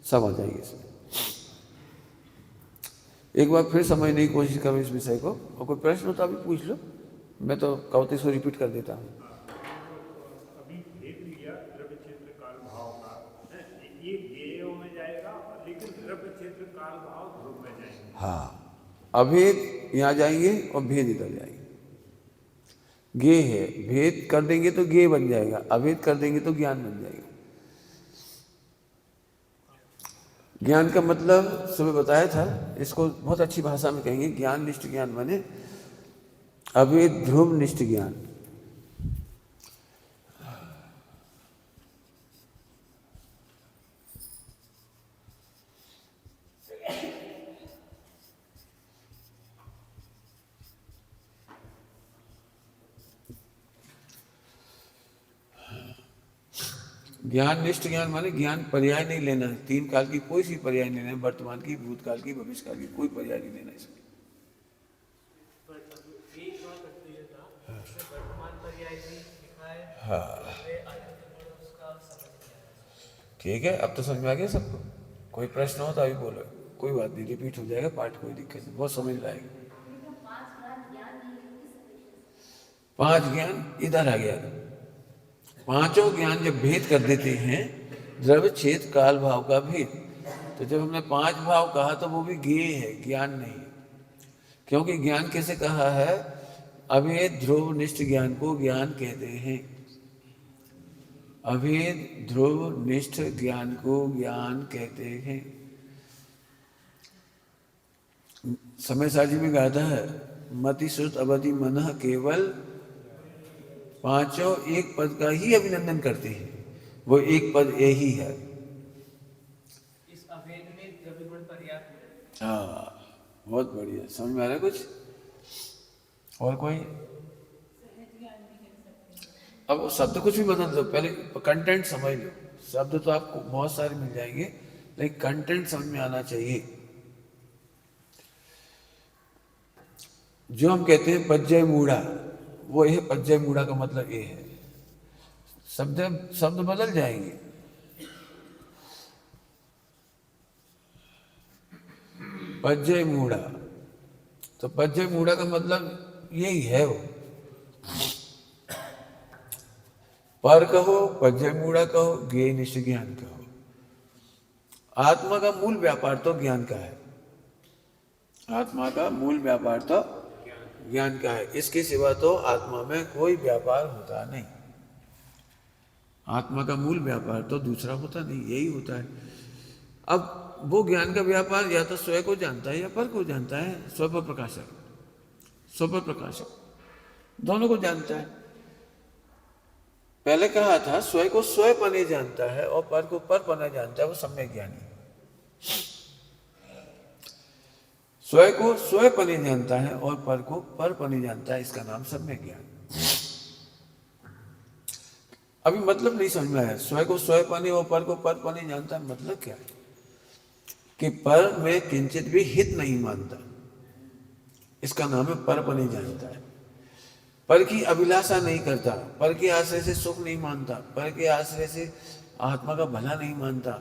सब आ जाएगी इसमें। एक बार फिर समझने की कोशिश करो इस विषय को, और कोई प्रश्न हो तो अभी पूछ लो, मैं तो कवते से रिपीट कर देता हूँ। अभी भेद लिया द्रव्य क्षेत्र काल भाव का है, ये गेयों में जाएगा, लेकिन द्रव्य क्षेत्र काल भाव ध्रुव में जाएंगे। हाँ, अभेद यहाँ जाएंगे और भेद इधर जाएंगे। गे है, भेद कर देंगे तो गे बन जाएगा, अभेद कर देंगे तो ज्ञान बन जाएगा। ज्ञान का मतलब सुबह बताया था, इसको बहुत अच्छी भाषा में कहेंगे, ज्ञान निष्ठ ज्ञान माने अभेद ध्रुव निष्ठ ज्ञान। ज्ञान निष्ठ ज्ञान माने ज्ञान पर्याय नहीं लेना है, तीन काल की कोई सी पर्याय नहीं लेना है, वर्तमान की, भूतकाल की, भविष्यकाल की, कोई पर्याय नहीं लेना इसमें। हाँ ठीक है, अब तो समझ में आ गया सबको। कोई प्रश्न हो तो अभी बोलो, कोई बात नहीं, रिपीट हो जाएगा पाठ, कोई दिक्कत नहीं, बहुत समझ लाएगा। पांच ज्ञान इधर आ गया, पांचों ज्ञान जब भेद कर देते हैं, द्रव्य क्षेत्र काल भाव का भेद, तो जब हमने पांच भाव कहा तो वो भी ज्ञेय है, ज्ञान नहीं। क्योंकि ज्ञान कैसे कहा है, अभेद ध्रुव निष्ठ ज्ञान को ज्ञान कहते हैं। अभेद ध्रुव निष्ठ ज्ञान को ज्ञान कहते हैं। समय साजी में गाता है, मति श्रुत अवधि मन केवल, पांचों एक पद का ही अभिनंदन करते हैं, वो एक पद यही है। इस अभेद में द्रव्य गुण पर्याप्त। हाँ बहुत बढ़िया, समझ में आ रहा है कुछ? और कोई? अब शब्द कुछ भी बदल दो, पहले कंटेंट समझ लो। शब्द तो आपको बहुत सारे मिल जाएंगे, लेकिन कंटेंट समझ में आना चाहिए। जो हम कहते हैं पज्जय मूढ़ा, वो ये पज्जय मूढ़ा का मतलब ये है। शब्द शब्द बदल जाएंगे। पज्जय मूढ़ा, तो पज्जय मूढ़ा का मतलब यही है, वो पर कहो, पज्जय मूढ़ा कहो, ज्ञेय निष्ठ ज्ञान कहो। आत्मा का मूल व्यापार तो ज्ञान का है, आत्मा का मूल व्यापार तो ज्ञान का है। इसके सिवा तो आत्मा में कोई व्यापार होता नहीं। आत्मा का मूल व्यापार तो दूसरा होता नहीं, यही होता है। अब वो ज्ञान का व्यापार या तो स्वयं को जानता है या पर को जानता है। स्वपर प्रकाशक, स्वपर प्रकाशक दोनों को जानता है। पहले कहा था स्वयं को स्वयं पने जानता है और पर को पर पने जानता है, वो सम्यक ज्ञानी। स्वयं को स्वयं पने जानता है और पर को पर पने जानता है, इसका नाम सम्यक ज्ञान। अभी मतलब नहीं समझ में आया, स्वयं को स्वयं पने और पर को पर पने जानता है, मतलब क्या है? कि पर में किंचित भी हित नहीं मानता, इसका नाम है पर पने जानता है। पर की अभिलाषा नहीं करता, पर के आश्रय से सुख नहीं मानता, पर के आश्रय से आत्मा का भला नहीं मानता,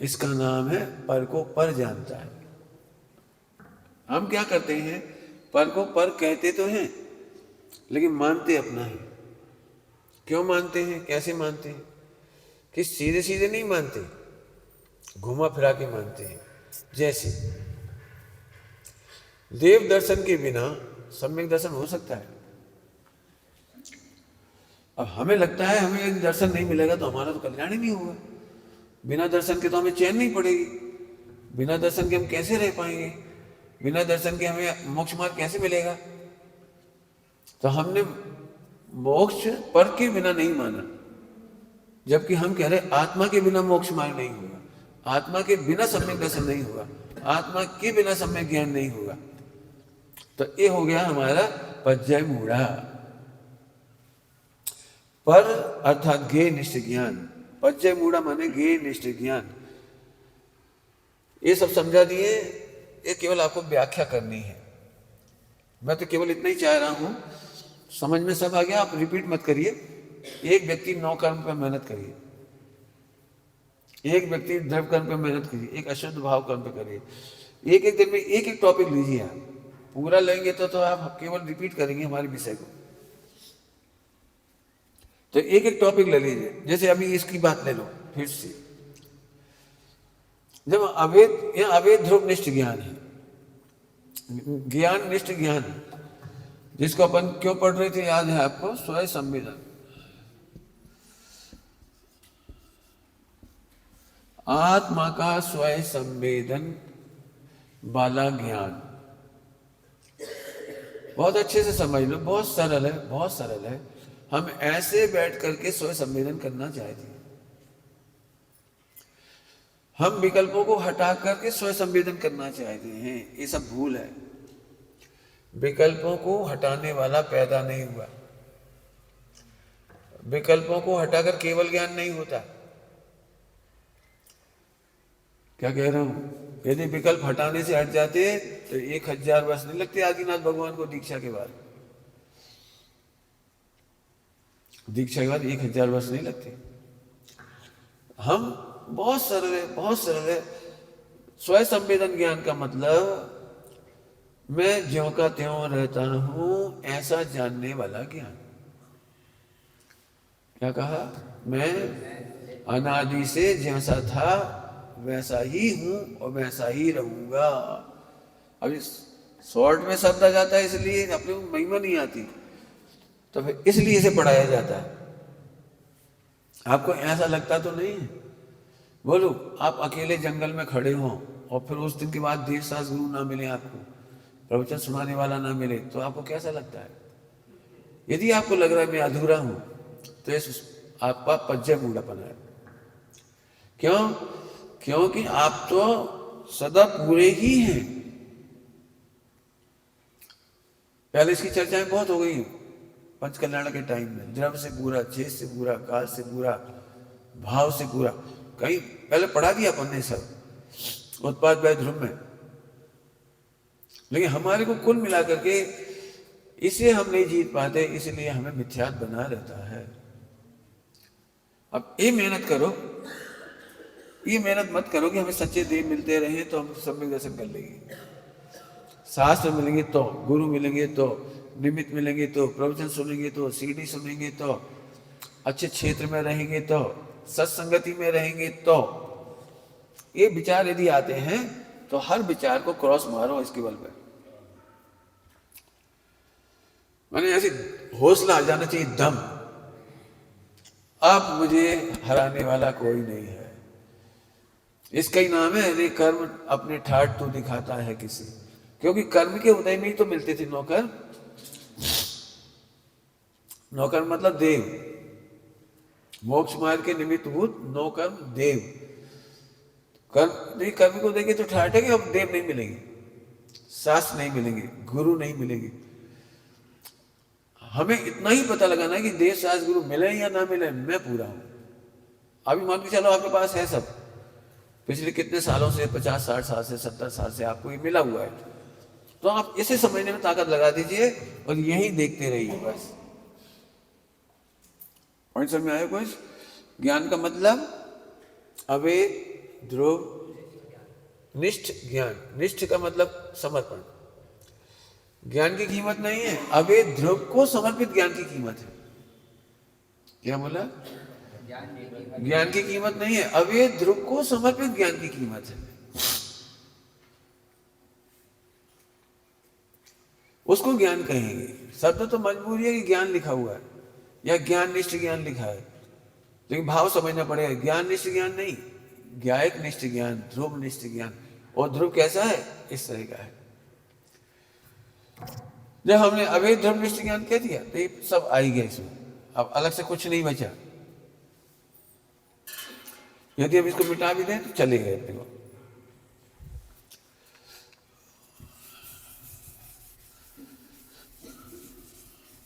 इसका नाम है पर को पर जानता है। हम क्या करते हैं, पर को पर कहते तो हैं लेकिन मानते अपना है। क्यों मानते हैं, कैसे मानते हैं? कि सीधे सीधे नहीं मानते, घुमा फिरा के मानते हैं। जैसे देव दर्शन के बिना सम्यक दर्शन हो सकता है? अब हमें लगता है हमें यदि दर्शन नहीं मिलेगा तो हमारा तो कल्याण ही नहीं होगा। बिना दर्शन के तो हमें चैन नहीं पड़ेगी, बिना दर्शन के हम कैसे रह पाएंगे, बिना दर्शन के हमें मोक्ष मार्ग कैसे मिलेगा? तो हमने मोक्ष पर के बिना नहीं माना, जबकि हम कह रहे आत्मा के बिना मोक्ष मार्ग नहीं होगा, आत्मा के बिना सम्यक दर्शन नहीं होगा, आत्मा के बिना सम्यक ज्ञान नहीं होगा। तो ये हो गया हमारा पज्जय मूढ़ा। पर अर्थात ज्ञेय निष्ठ ज्ञान, पज्जय मूढ़ा माने ज्ञेय निष्ठ ज्ञान। ये सब समझा दिए, ये केवल आपको व्याख्या करनी है। मैं तो केवल इतना ही चाह रहा हूं, समझ में सब आ गया, आप रिपीट मत करिए। एक व्यक्ति 9 कर्म पर मेहनत करिए, एक व्यक्ति द्रव्य कर्म पे मेहनत कीजिए, एक अशुद्ध भाव कर्म पे करिए, एक एक दिन में एक एक टॉपिक लीजिए। आप पूरा लेंगे तो आप केवल रिपीट करेंगे हमारे विषय को। तो एक एक टॉपिक ले लीजिए। जैसे अभी इसकी बात ले लो फिर से, जब अवैध या अवैध ध्रुव निष्ठ ज्ञान है, ज्ञान निष्ठ ज्ञान है, जिसको अपन क्यों पढ़ रहे थे याद है आपको? स्वयं संवेदन। आत्मा का स्वयं संवेदन वाला ज्ञान बहुत अच्छे से समझ लो, बहुत सरल है, बहुत सरल है। हम ऐसे बैठ करके स्वयं संवेदन करना चाहते हैं। हम विकल्पों को हटा करके स्वयं संवेदन करना चाहते हैं, ये सब भूल है। विकल्पों को हटाने वाला पैदा नहीं हुआ। विकल्पों को हटाकर केवल ज्ञान नहीं होता। क्या कह रहा हूं? यदि विकल्प हटाने से हट जाते तो 1000 वर्ष नहीं लगते आदिनाथ भगवान को दीक्षा के बाद। दीक्षा के बाद 1000 वर्ष नहीं लगते। हम बहुत सरल है, बहुत सरल है। स्वयं संवेदन ज्ञान का मतलब मैं ज्यों का त्यों रहता हूं ऐसा जानने वाला ज्ञान। क्या कहा? मैं अनादि से जैसा था वैसा ही हूं और वैसा ही रहूंगा। अभी शॉर्ट में शब्द आ जाता है, इसलिए अपने को महिमा नहीं आती, तो फिर इसलिए इसे पढ़ाया जाता है। आपको ऐसा लगता तो नहीं है? बोलो, आप अकेले जंगल में खड़े हो और फिर उस दिन के बाद देर सास गुरु ना मिले, आपको प्रवचन सुनाने वाला ना मिले, तो आपको कैसा लगता है? यदि आपको लग रहा है मैं अधूरा हूं, तो आपका पज्जे मूढ़ापन है। क्यों? क्योंकि आप तो सदा पूरे ही हैं। पहले इसकी चर्चाएं बहुत हो गई पंच कल्याण के टाइम में। द्रव्य से पूरा, चेत से पूरा, काल से पूरा, भाव से पूरा, कहीं पहले पढ़ा दिया अपन ने सब उत्पाद व्याय ध्रुव में। लेकिन हमारे को कुल मिलाकर के इसे हम नहीं जीत पाते, इसलिए हमें मिथ्यात बना रहता है। अब ये मेहनत करो, ये मेहनत मत करो कि हमें सच्चे देव मिलते रहे तो हम सम्यक दर्शन कर लेंगे। शास्त्र मिलेंगे तो, गुरु मिलेंगे तो, निमित्त मिलेंगे तो, प्रवचन सुनेंगे तो, सीडी सुनेंगे तो, अच्छे क्षेत्र में रहेंगे तो, सत्संगति में रहेंगे तो, ये विचार यदि आते हैं तो हर विचार को क्रॉस मारो इसके बल पर। मैंने ऐसे हौसला आ जाना चाहिए, दम। अब मुझे हराने वाला कोई नहीं है। इसका ही नाम है अरे कर्म अपने ठाठ तो दिखाता है किसी। क्योंकि कर्म के उदय में ही तो मिलते थे नौकर। नौकर मतलब देव, मोक्ष मार्ग के निमित्त भूत नौकर्म देव। कर्म नहीं, कर्म को देंगे तो ठाठ है कि अब देव नहीं मिलेंगे, शास्त्र नहीं मिलेंगे, गुरु नहीं मिलेंगे। हमें इतना ही पता लगाना है कि देव शास्त्र गुरु मिले या ना मिले, मैं पूरा हूं। अभी मान के चलो आपके पास है सब, पिछले कितने सालों से, 50-60 साल से, 70 साल से आपको ये मिला हुआ है, तो आप इसे समझने में ताकत लगा दीजिए और यही देखते रहिए बस। पॉइंट समझ में आया कुछ? ज्ञान का मतलब अवैध ध्रुव निष्ठ ज्ञान। निष्ठ का मतलब समर्पण। ज्ञान की कीमत नहीं है, अवैध ध्रुव को समर्पित ज्ञान की कीमत है। क्या बोला? ज्ञान की कीमत नहीं है, अवैध ध्रुव को समर्पित ज्ञान की कीमत है। उसको ज्ञान कहेंगे। शब्द तो मजबूरी है कि ज्ञान लिखा हुआ है या ज्ञान निष्ठ ज्ञान लिखा है, लेकिन भाव समझना पड़ेगा। ज्ञान निष्ठ ज्ञान नहीं, ज्ञायक निष्ठ ज्ञान, ध्रुव निष्ठ ज्ञान। और ध्रुव कैसा है? इस तरह का है। जब हमने अवैध ध्रुव निष्ठ ज्ञान कह दिया तो ये सब आ ही गया इसमें, अब अलग से कुछ नहीं बचा। यदि अब इसको मिटा भी दें तो चलेगा अपने को।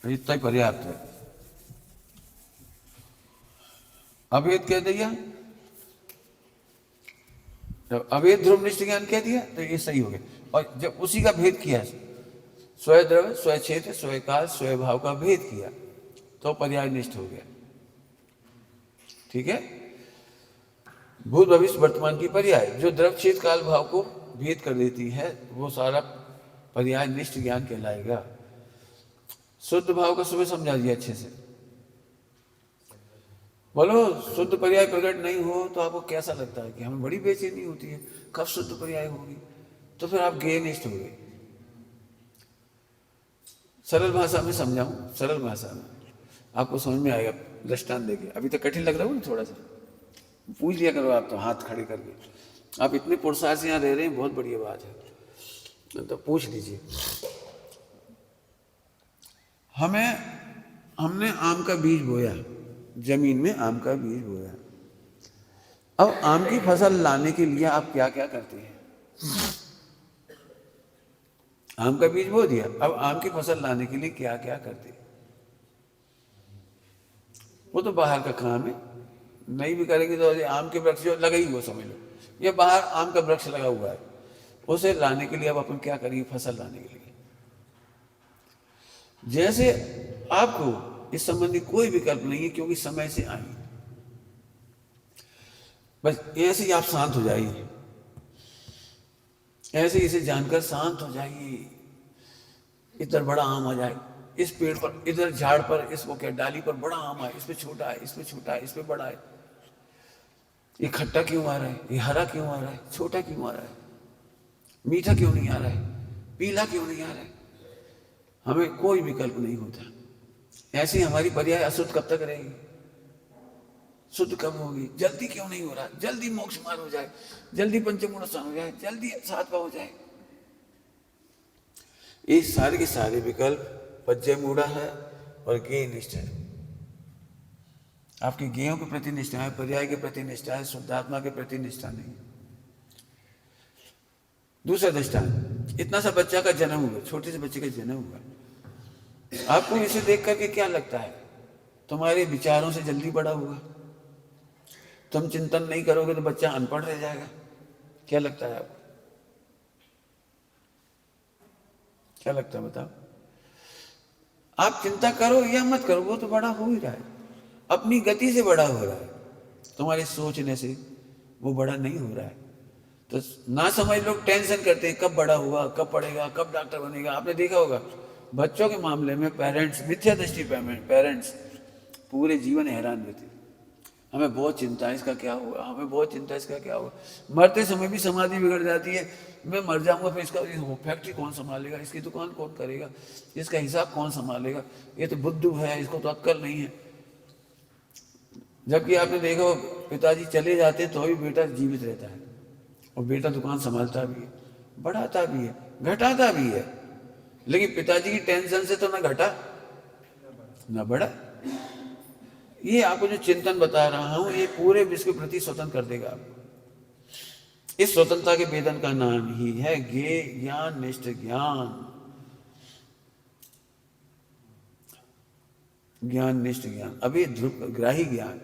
इतना ही पर्याप्त है। अवैध कह दिया, जब अवैध ध्रुव निष्ठ ज्ञान कह दिया तो ये सही हो गया। और जब उसी का भेद किया, स्वय द्रव्य, स्वय क्षेत्र, स्वय काल, स्वय भाव का भेद किया तो पर्याय निष्ठ हो गया। ठीक है? भूत भविष्य वर्तमान की पर्याय जो द्रव क्षेत्र काल भाव को भेद कर देती है वो सारा पर्याय निष्ठ ज्ञान कहलाएगा। शुद्ध भाव का सुबह समझा दिया अच्छे से। बोलो शुद्ध पर्याय प्रकट नहीं हो तो आपको कैसा लगता है कि हमें बड़ी बेचैनी होती है, कब शुद्ध पर्याय होगी? तो फिर आप ज्ञेय निष्ठ हो गए। सरल भाषा में समझाऊं, सरल भाषा में आपको समझ में आएगा दृष्टांत देके। अभी तो कठिन लग रहा हो ना थोड़ा सा, पूछ लिया करो आप तो हाथ खड़े करके। आप इतने पुरसाद से यहाँ रह रहे हैं, बहुत बढ़िया बात है, तो पूछ लीजिए। हमने आम का बीज बोया, जमीन में आम का बीज बोया। अब आम की फसल लाने के लिए आप क्या क्या करते हैं? आम का बीज बो दिया, अब आम की फसल लाने के लिए क्या क्या करते हैं? वो तो बाहर का काम है, नहीं भी करेंगे तो आम के वृक्ष जो लगा ही हुआ समझ लो, ये बाहर आम का वृक्ष लगा हुआ है, उसे लाने के लिए अब अपन क्या करेंगे? फसल लाने के लिए। जैसे आपको इस संबंधी कोई विकल्प नहीं है क्योंकि समय से आई, बस ऐसे ही आप शांत हो जाइए, ऐसे इसे जानकर शांत हो जाइए। इधर बड़ा आम आ जाए, इस पेड़ पर, इधर झाड़ पर, इस वो क्या डाली पर बड़ा आम है, इस पे छोटा है, इस पे छोटा है, इस पे बड़ा है। ये खट्टा क्यों आ रहा है? ये हरा क्यों आ रहा है? छोटा क्यों आ रहा है? मीठा क्यों नहीं आ रहा है? पीला क्यों नहीं आ रहा है? हमें कोई विकल्प नहीं होता। ऐसी हमारी पर्याय अशुद्ध कब तक रहेगी? शुद्ध कब होगी? जल्दी क्यों नहीं हो रहा? जल्दी मोक्ष मार्ग हो जाए, जल्दी पंचमूढ़ स्थान हो जाए, जल्दी सातवा हो जाए। ये सारे के सारे विकल्प पज्जय मूढ़ा है और ज्ञेय निष्ठा है। आपकी ज्ञेयों के प्रति निष्ठा है, पर्याय के प्रति निष्ठा है, शुद्धात्मा के प्रति निष्ठा नहीं। दूसरा दृष्टांत, इतना सा बच्चा का जन्म हुआ, छोटे से बच्चे का जन्म हुआ, आपको इसे देख करके क्या लगता है? तुम्हारे विचारों से जल्दी बड़ा हुआ। तुम चिंतन नहीं करोगे तो बच्चा अनपढ़ रह जाएगा। क्या लगता है आपको? क्या लगता है बताओ? आप चिंता करो या मत करो, वो तो बड़ा हो ही रहा है, अपनी गति से बड़ा हो रहा है। तुम्हारे सोचने से वो बड़ा नहीं हो रहा है। तो ना समझ लोग टेंशन करते हैं, कब बड़ा हुआ, कब पढ़ेगा, कब डॉक्टर बनेगा। आपने देखा होगा बच्चों के मामले में पेरेंट्स, मिथ्या दृष्टि पेरेंट्स पूरे जीवन हैरान रहते, हमें बहुत चिंता है इसका क्या होगा, हमें बहुत चिंता है इसका क्या होगा। मरते समय भी समाधि बिगड़ जाती है, मैं मर जाऊंगा फिर इसका फैक्ट्री कौन संभालेगा, इसकी दुकान कौन करेगा, इसका हिसाब कौन संभालेगा, ये तो बुद्धू है, इसको तो अक्ल नहीं है। जबकि आपने देखा पिताजी चले जाते हैं तो भी बेटा जीवित रहता है, और बेटा दुकान संभालता भी है, बढ़ाता भी है, घटाता भी है। लेकिन पिताजी की टेंशन से तो ना घटा ना बढ़ा। ये आपको जो चिंतन बता रहा हूं, ये पूरे विश्व के प्रति स्वतंत्र कर देगा आपको। इस स्वतंत्रता के वेदन का नाम ही है ज्ञेय ज्ञान निष्ठ ज्ञान। ज्ञान निष्ठ ज्ञान, अभी ध्रुव ग्राही ज्ञान,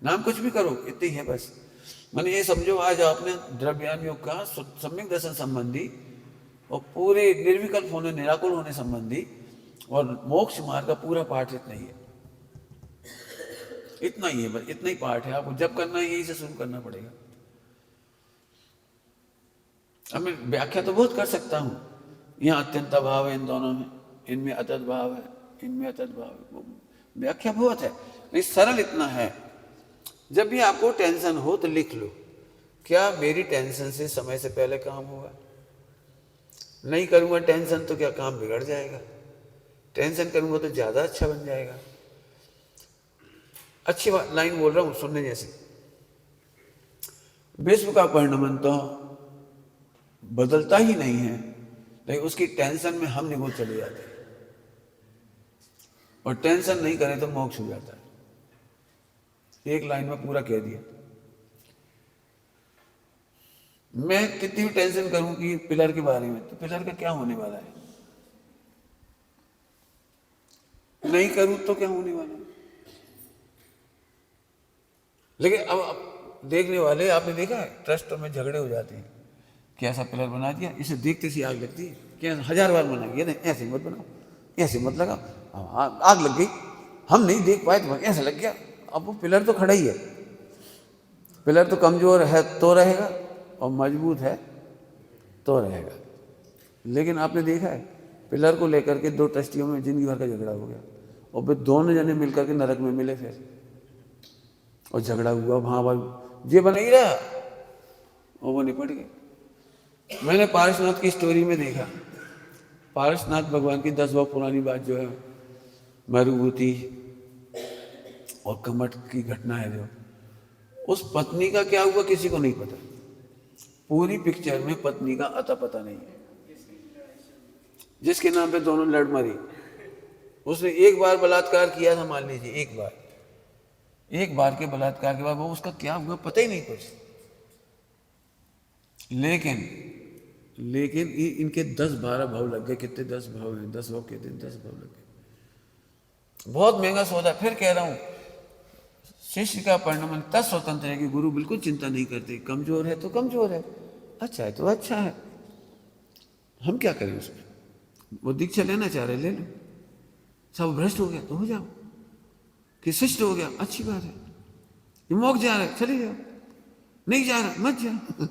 नाम कुछ भी करो, इतनी है बस। मैंने ये समझो आज आपने द्रव्यान योग का सम्यक दर्शन संबंधी और पूरे निर्विकल्प होने, निराकुल होने संबंधी और मोक्ष मार्ग का पूरा पाठ इतना ही है। इतना ही है बस, इतना ही पाठ है। आपको जब करना है यहीं से शुरू करना पड़ेगा। अब मैं व्याख्या तो बहुत कर सकता हूं, यहाँ अत्यंत भाव है इन दोनों में, इनमें अतत भाव है, इनमें अतत भाव है, व्याख्या बहुत है। नहीं, सरल इतना है, जब भी आपको टेंशन हो तो लिख लो, क्या मेरी टेंशन से समय से पहले काम होगा? नहीं करूंगा टेंशन तो क्या काम बिगड़ जाएगा? टेंशन करूंगा तो ज्यादा अच्छा बन जाएगा। अच्छी लाइन बोल रहा हूं, सुनने जैसे। विश्व का परिणमन तो बदलता ही नहीं है, लेकिन उसकी टेंशन में हम निगोद चले जाते हैं, और टेंशन नहीं करें तो मोक्ष हो जाता है। एक लाइन में पूरा कह दिया। मैं कितनी भी टेंशन करूं कि पिलर के बारे में, तो पिलर का क्या होने वाला है? नहीं करूं तो क्या होने वाला है? लेकिन अब देखने वाले, आपने देखा है ट्रस्ट में झगड़े हो जाते हैं, कैसा पिलर बना दिया, इसे देखते सी आग लगती है, क्या 1000 बार बना दिया, ऐसे मत बनाओ, ऐसे मत लगाओ, आग लग गई, हम नहीं देख पाए तो ऐसा लग गया। अब वो पिलर तो खड़ा ही है, पिलर तो कमज़ोर है तो रहेगा और मजबूत है तो रहेगा। लेकिन आपने देखा है पिलर को लेकर के दो ट्रस्टियों में जिंदगी भर का झगड़ा हो गया और फिर दोनों जने मिलकर के नरक में मिले फिर, और झगड़ा हुआ वहाँ पर ये बन ही रहा और वो निपट गए। मैंने पारसनाथ की स्टोरी में देखा, पारसनाथ भगवान की 10 वर्ष पुरानी बात जो है, मरुभूति और कमठ की घटना है जो, उस पत्नी का क्या हुआ किसी को नहीं पता। पूरी पिक्चर में पत्नी का अता पता नहीं है, जिसके नाम पे दोनों लड़ मरी। उसने एक बार बलात्कार किया था, मान लीजिए एक बार के बलात्कार के बाद वो उसका क्या हुआ पता ही नहीं कुछ। लेकिन इनके 10-12 भाव लग गए। कितने 10 भाव हैं? 10 भाव कहते हैं, 10 भाव लग गए। बहुत महंगा सौदा। फिर कह रहा हूं शिष्य का परिणाम तब स्वतंत्र है कि गुरु बिल्कुल चिंता नहीं करते। कमजोर है तो कमजोर है, अच्छा है तो अच्छा है, हम क्या करें उसमें। वो दीक्षा लेना चाह रहे ले लो, सब भ्रष्ट हो गया तो हो जाओ, कि शिष्ट हो गया अच्छी बात है, ये मोक्ष जा रहा है चले जाओ, नहीं जा रहा मत जाओ।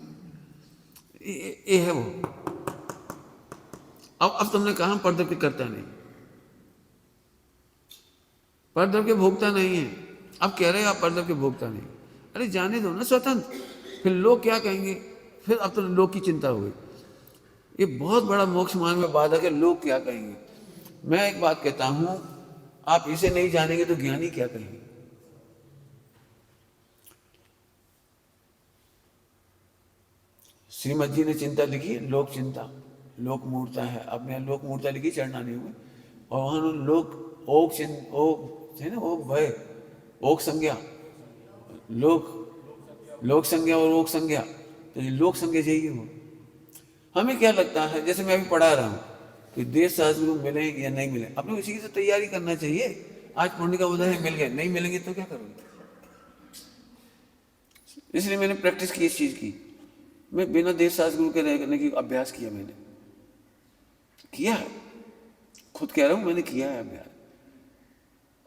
ये है वो। अब तुमने कहा परद्रव्य के करता नहीं, परद्रव्य के भोगता नहीं है, अब कह रहे हो आप परद्रव्य के भोगता नहीं। अरे जाने दो ना स्वतंत्र, फिर लोग क्या कहेंगे, फिर अब तो लोग की चिंता हो गई। ये बहुत बड़ा मोक्ष मार्ग में बाधक है, लोग क्या कहेंगे। मैं एक बात कहता हूं, आप इसे नहीं जानेंगे तो ज्ञानी क्या कहेंगे। श्रीमद जी ने चिंता लिखी, लोक चिंता, लोक मूर्ता है, अपने लोक मूर्ता लिखी चरणानी में, और वहां लोक ओक है ना, ओक भय, ओक संज्ञा, लोक संज्ञा और ओक संज्ञा, तो ये लोक संज्ञा चाहिए हो। हमें क्या लगता है, जैसे मैं अभी पढ़ा रहा हूं कि देश शास्त्र गुरु मिले या नहीं मिले, अपने इसी से तैयारी करना चाहिए। आज पुण्य का उदय है, मिल गए, नहीं मिलेंगे तो क्या करोगे। इसलिए मैंने प्रैक्टिस की इस चीज की। मैं बिना देश शास्त्र गुरु के रहने की अभ्यास किया, मैंने किया है, खुद कह रहा हूं मैंने किया है अभ्यास।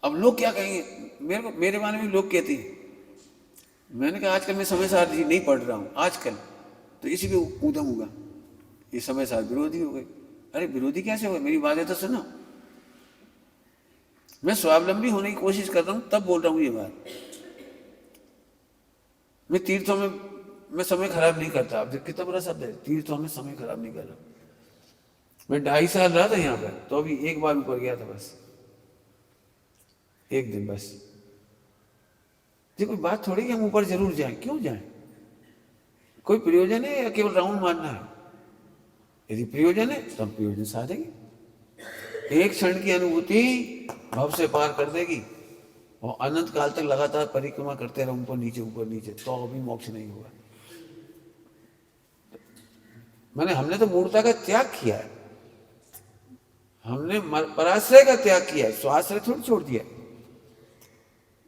अब लोग क्या कहेंगे, मेरे बारे में लोग कहते हैं। मैंने कहा आजकल मैं समय सार नहीं पढ़ रहा हूं आजकल, तो इसी पे ऊधम होगा, ये समय सार विरोधी हो गए। अरे विरोधी कैसे हो गए, मेरी बातें तो सुनो। मैं स्वावलंबी होने की कोशिश कर रहा हूं तब बोल रहा हूं ये बात। मैं तीर्थों में मैं समय खराब नहीं करता। अब कितना बड़ा शब्द है, तीर्थों में समय खराब नहीं कर रहा। मैं 2.5 साल रहा था यहाँ पर, तो अभी एक बार ऊपर गया था बस, एक दिन बस। ये कोई बात थोड़ी कि हम ऊपर जरूर जाएं, क्यों जाएं, कोई प्रयोजन है या केवल राउंड मारना है। यदि प्रयोजन है तो हम प्रयोजन साधेंगे। एक क्षण की अनुभूति भव से पार कर देगी, और अनंत काल तक लगातार परिक्रमा करते रहो ऊपर नीचे, तो अभी मोक्ष नहीं होगा। हमने तो मूर्ता का त्याग किया है, हमने पराश्रय का त्याग किया है, स्वाश्रय थोड़ी छोड़ दिया।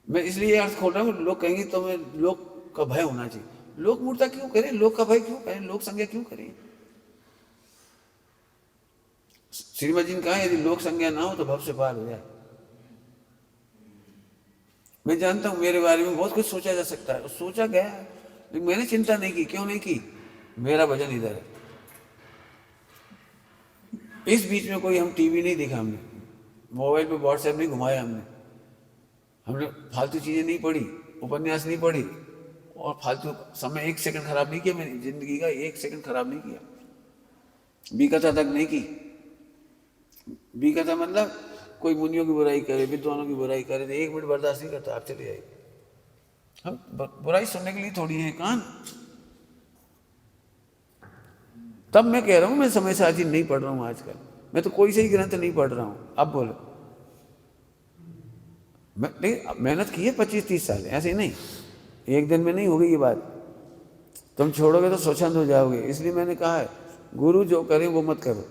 मैं इसलिए अर्थ खोल रहा हूँ, लोग कहेंगे तो मैं लोक का भय होना चाहिए। लोक मूर्ता क्यों करें, लोक का भय क्यों करें, लोक संज्ञा क्यों करें। श्रीमद जी ने कहा यदि लोक संज्ञा ना हो तो भव से पार हो जाए। मैं जानता हूं मेरे बारे में बहुत कुछ सोचा जा सकता है, सोचा गया, लेकिन मैंने चिंता नहीं की। क्यों नहीं की, मेरा वजन इधर है। इस बीच में कोई हम टीवी नहीं देखा, हमने मोबाइल पे व्हाट्सएप नहीं घुमाया, हमने फालतू चीजें नहीं पढ़ी, उपन्यास नहीं पढ़ी, और फालतू समय 1 सेकंड खराब नहीं किया। मैंने जिंदगी का 1 सेकंड खराब नहीं किया। बीकथा तक नहीं की। बीकथा मतलब कोई मुनियों की बुराई करे, विद्वानों की बुराई करे तो 1 मिनट बर्दाश्त नहीं करता, आप चले जाइए। हम बुराई सुनने के लिए थोड़ी है कान। तब मैं कह रहा हूं मैं समय साजी नहीं पढ़ रहा हूं आजकल, मैं तो कोई से ही ग्रंथ नहीं पढ़ रहा हूं। अब बोलो, मेहनत की है 25-30 साल, ऐसे ही नहीं, एक दिन में नहीं होगी ये बात। तुम छोड़ोगे तो स्वच्छंद हो जाओगे। इसलिए मैंने कहा है गुरु जो करे वो मत करो,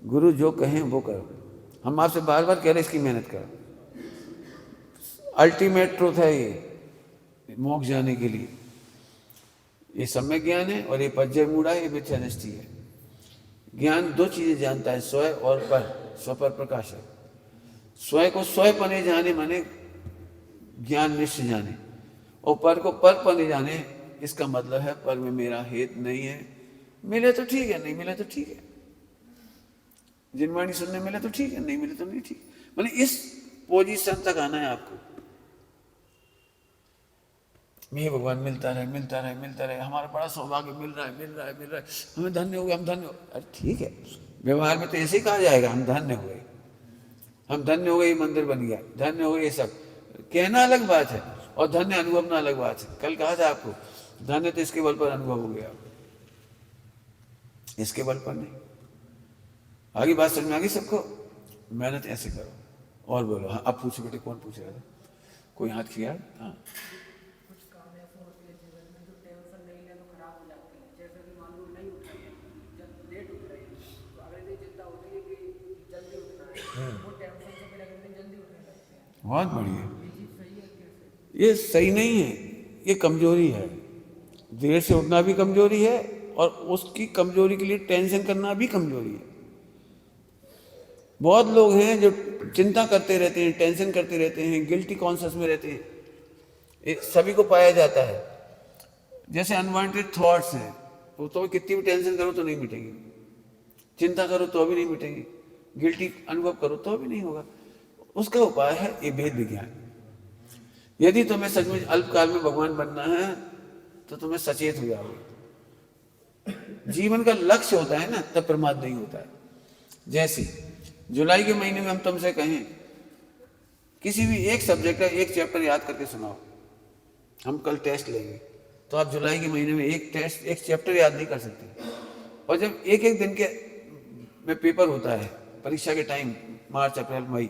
गुरु जो कहें वो करो। हम आपसे बार बार कह रहे इसकी मेहनत करो। अल्टीमेट ट्रूथ है ये मोक्ष जाने के लिए। ये सम्यक ज्ञान है और ये पज्जय मूढ़ा है, ये मिथ्या दृष्टि है। ज्ञान 2 चीजें जानता है, स्वय और पर, स्वपर प्रकाश है। स्वय को स्वय पने जाने माने ज्ञान निश्चय जाने, और पर को पर पने जाने इसका मतलब है पर में मेरा हेत नहीं है। मिले तो ठीक है, नहीं मिले तो ठीक है। जिनवाणी सुनने मिले तो ठीक है, नहीं मिले तो नहीं ठीक। मतलब इस पोजीशन तक आना है आपको। हे भगवान मिलता रहे मिलता रहे मिलता रहे, हमारा बड़ा सौभाग्य मिल रहा है मिल रहा है मिल रहा है, हमें धन्य हो गए हम धन्य हो। अरे ठीक है, व्यवहार में तो ऐसे ही कहा जाएगा हम धन्य हो गए, हम धन्य हो गए, मंदिर बन गया, धन्य हो गए, ये सब कहना अलग बात है और धन्य अनुभव ना अलग बात है। कल कहा था आपको धन्य तो इसके बल पर अनुभव हो गया, इसके बल पर नहीं। आगे बात समझ में आ गई सबको? मेहनत ऐसे करो। और बोलो। हाँ अब पूछो बेटे, कौन पूछ रहा था? कोई हाथ किया? हाँ कुछ काम ऐसे होते हैं जीवन में जो टेंशन नहीं ले तो खराब हो जाते हैं। जैसे कि मान लो नहीं उठ रहे हैं, जब लेट उठ रहे हैं तो अगले दिन चिंता होती है कि जल्दी उठना है, वो टेंशन से फिर अगले दिन जल्दी उठने लगते हैं। बहुत बढ़िया। ये चीज़ सही है कैसे? ये सही नहीं है, ये कमजोरी है। देर से उठना भी कमजोरी है और उसकी कमजोरी के लिए टेंशन करना भी कमजोरी है। बहुत लोग हैं जो चिंता करते रहते हैं, टेंशन करते रहते हैं, गिल्टी कॉन्शियस में रहते हैं, ये सभी को पाया जाता है। जैसे अनवांटेड थॉट्स हैं, वो तो कितनी भी टेंशन करो तो नहीं मिटेगी, चिंता करो तो भी नहीं मिटेगी, गिल्टी अनुभव करो तो भी नहीं होगा। उसका उपाय है ये भेद विज्ञान। यदि तुम्हें सचमुच अल्पकाल में भगवान बनना है तो तुम्हें सचेत हो जाओगे। जीवन का लक्ष्य होता है ना, तब प्रमाद नहीं होता है। जैसे जुलाई के महीने में हम तुमसे कहें किसी भी एक सब्जेक्ट का एक चैप्टर याद करके सुनाओ, हम कल टेस्ट लेंगे, तो आप जुलाई के महीने में एक चैप्टर याद नहीं कर सकते। और जब एक एक दिन के में पेपर होता है परीक्षा के टाइम, मार्च अप्रैल मई,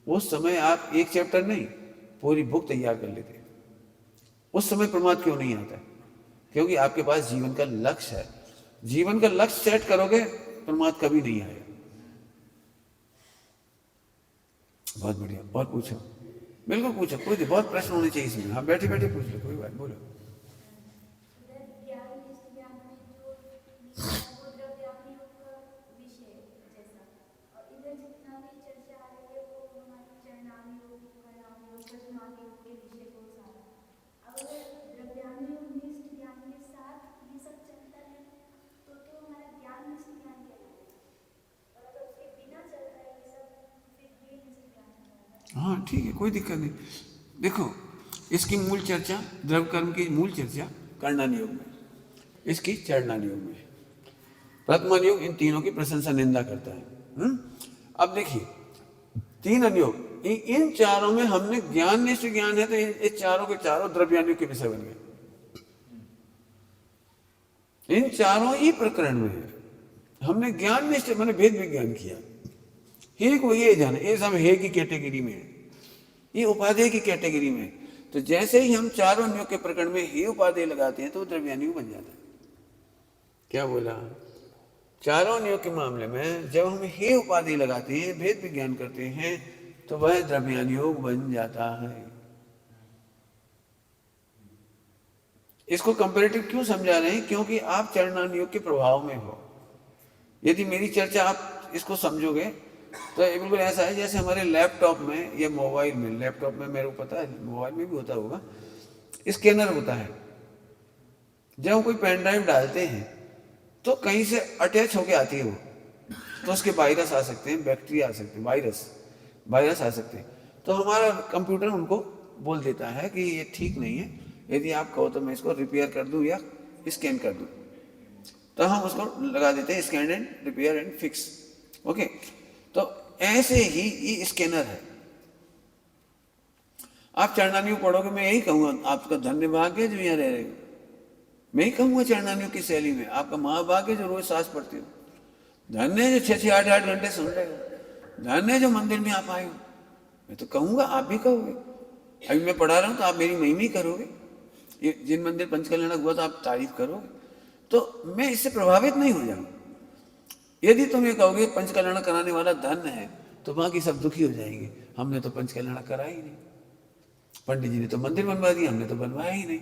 उस समय आप एक चैप्टर नहीं पूरी बुक तैयार कर लेते। उस समय प्रमाद क्यों नहीं आता? क्योंकि आपके पास जीवन का लक्ष्य है। जीवन का लक्ष्य सेट करोगे, प्रमाद कभी नहीं आएगा। बहुत बढ़िया। और पूछो, बिल्कुल पूछो, कोई बहुत प्रश्न होने चाहिए इसमें। हाँ बैठे बैठे पूछ लो, कोई बात, बोलो। हाँ ठीक है, कोई दिक्कत नहीं। देखो इसकी मूल चर्चा, द्रव्य कर्म की मूल चर्चा कर्णन योग में, इसकी चरणन योग में। प्रथम योग इन तीनों की प्रशंसा निंदा करता है। अब देखिए तीन अनुयोग, इन चारों में हमने ज्ञान निष्ठ ज्ञान है तो ये चारों के चारों द्रव्यानुयोग के विषय बन गए। इन चारों ही प्रकरण में हमने ज्ञान निष्ठ मैंने भेद विज्ञान किया। हे को ये जाने, ये सब हे की कैटेगरी में है, ये उपादेय की कैटेगरी में। तो जैसे ही हम चारों अनुयोग के प्रकरण में हे उपादेय लगाते हैं तो द्रव्यानुयोग बन जाता है। क्या बोला? चारों अनुयोग के मामले में जब हम हे उपादेय लगाते हैं, भेद विज्ञान करते हैं, तो वह द्रव्यानुयोग बन जाता है। इसको कंपैरेटिव क्यों समझा रहे हैं? क्योंकि आप चरणानुयोग के प्रभाव में हो। यदि मेरी चर्चा आप इसको समझोगे तो बिल्कुल ऐसा है जैसे हमारे लैपटॉप में या मोबाइल में, लैपटॉप में मेरे को पता है, मोबाइल में भी होता होगा, स्कैनर होता है। जब हम कोई पेन ड्राइव डालते हैं तो कहीं से अटैच होके आती है वो, तो उसके वायरस आ सकते हैं, बैक्टीरिया आ सकते हैं, वायरस आ सकते हैं। तो हमारा कंप्यूटर उनको बोल देता है कि ये ठीक नहीं है, यदि आप कहो तो मैं इसको रिपेयर कर दूं या स्कैन कर दूं। तो हम उसको लगा देते हैं scan and repair and fix. Okay, तो ऐसे ही ये स्कैनर है। आप चरणानुयोग पढ़ोगे, मैं यही कहूंगा आपका धन्य भाग्य है जो यहाँ रह रहे हो। मैं ही कहूंगा चरणानुयोग की शैली में, आपका महाभाग्य जो रोज सांस पढ़ते हो, धन्य जो 6-6 8-8 घंटे सुन रहे हो, धन्य जो मंदिर में आप आए हो। मैं तो कहूंगा, आप भी कहोगे। अभी मैं पढ़ा रहा हूं तो आप मेरी महिमा ही करोगे। जिन मंदिर पंचकल्याण हुआ तो आप तारीफ करोगे, तो मैं इससे प्रभावित नहीं हो जाऊंगा। यदि तुम ये कहोगे पंचकल्याण कराने वाला धन्य है, तो बाकी सब दुखी हो जाएंगे, हमने तो पंचकल्याण करा ही नहीं, पंडित जी ने तो मंदिर बनवा दिया, हमने तो बनवाया ही नहीं।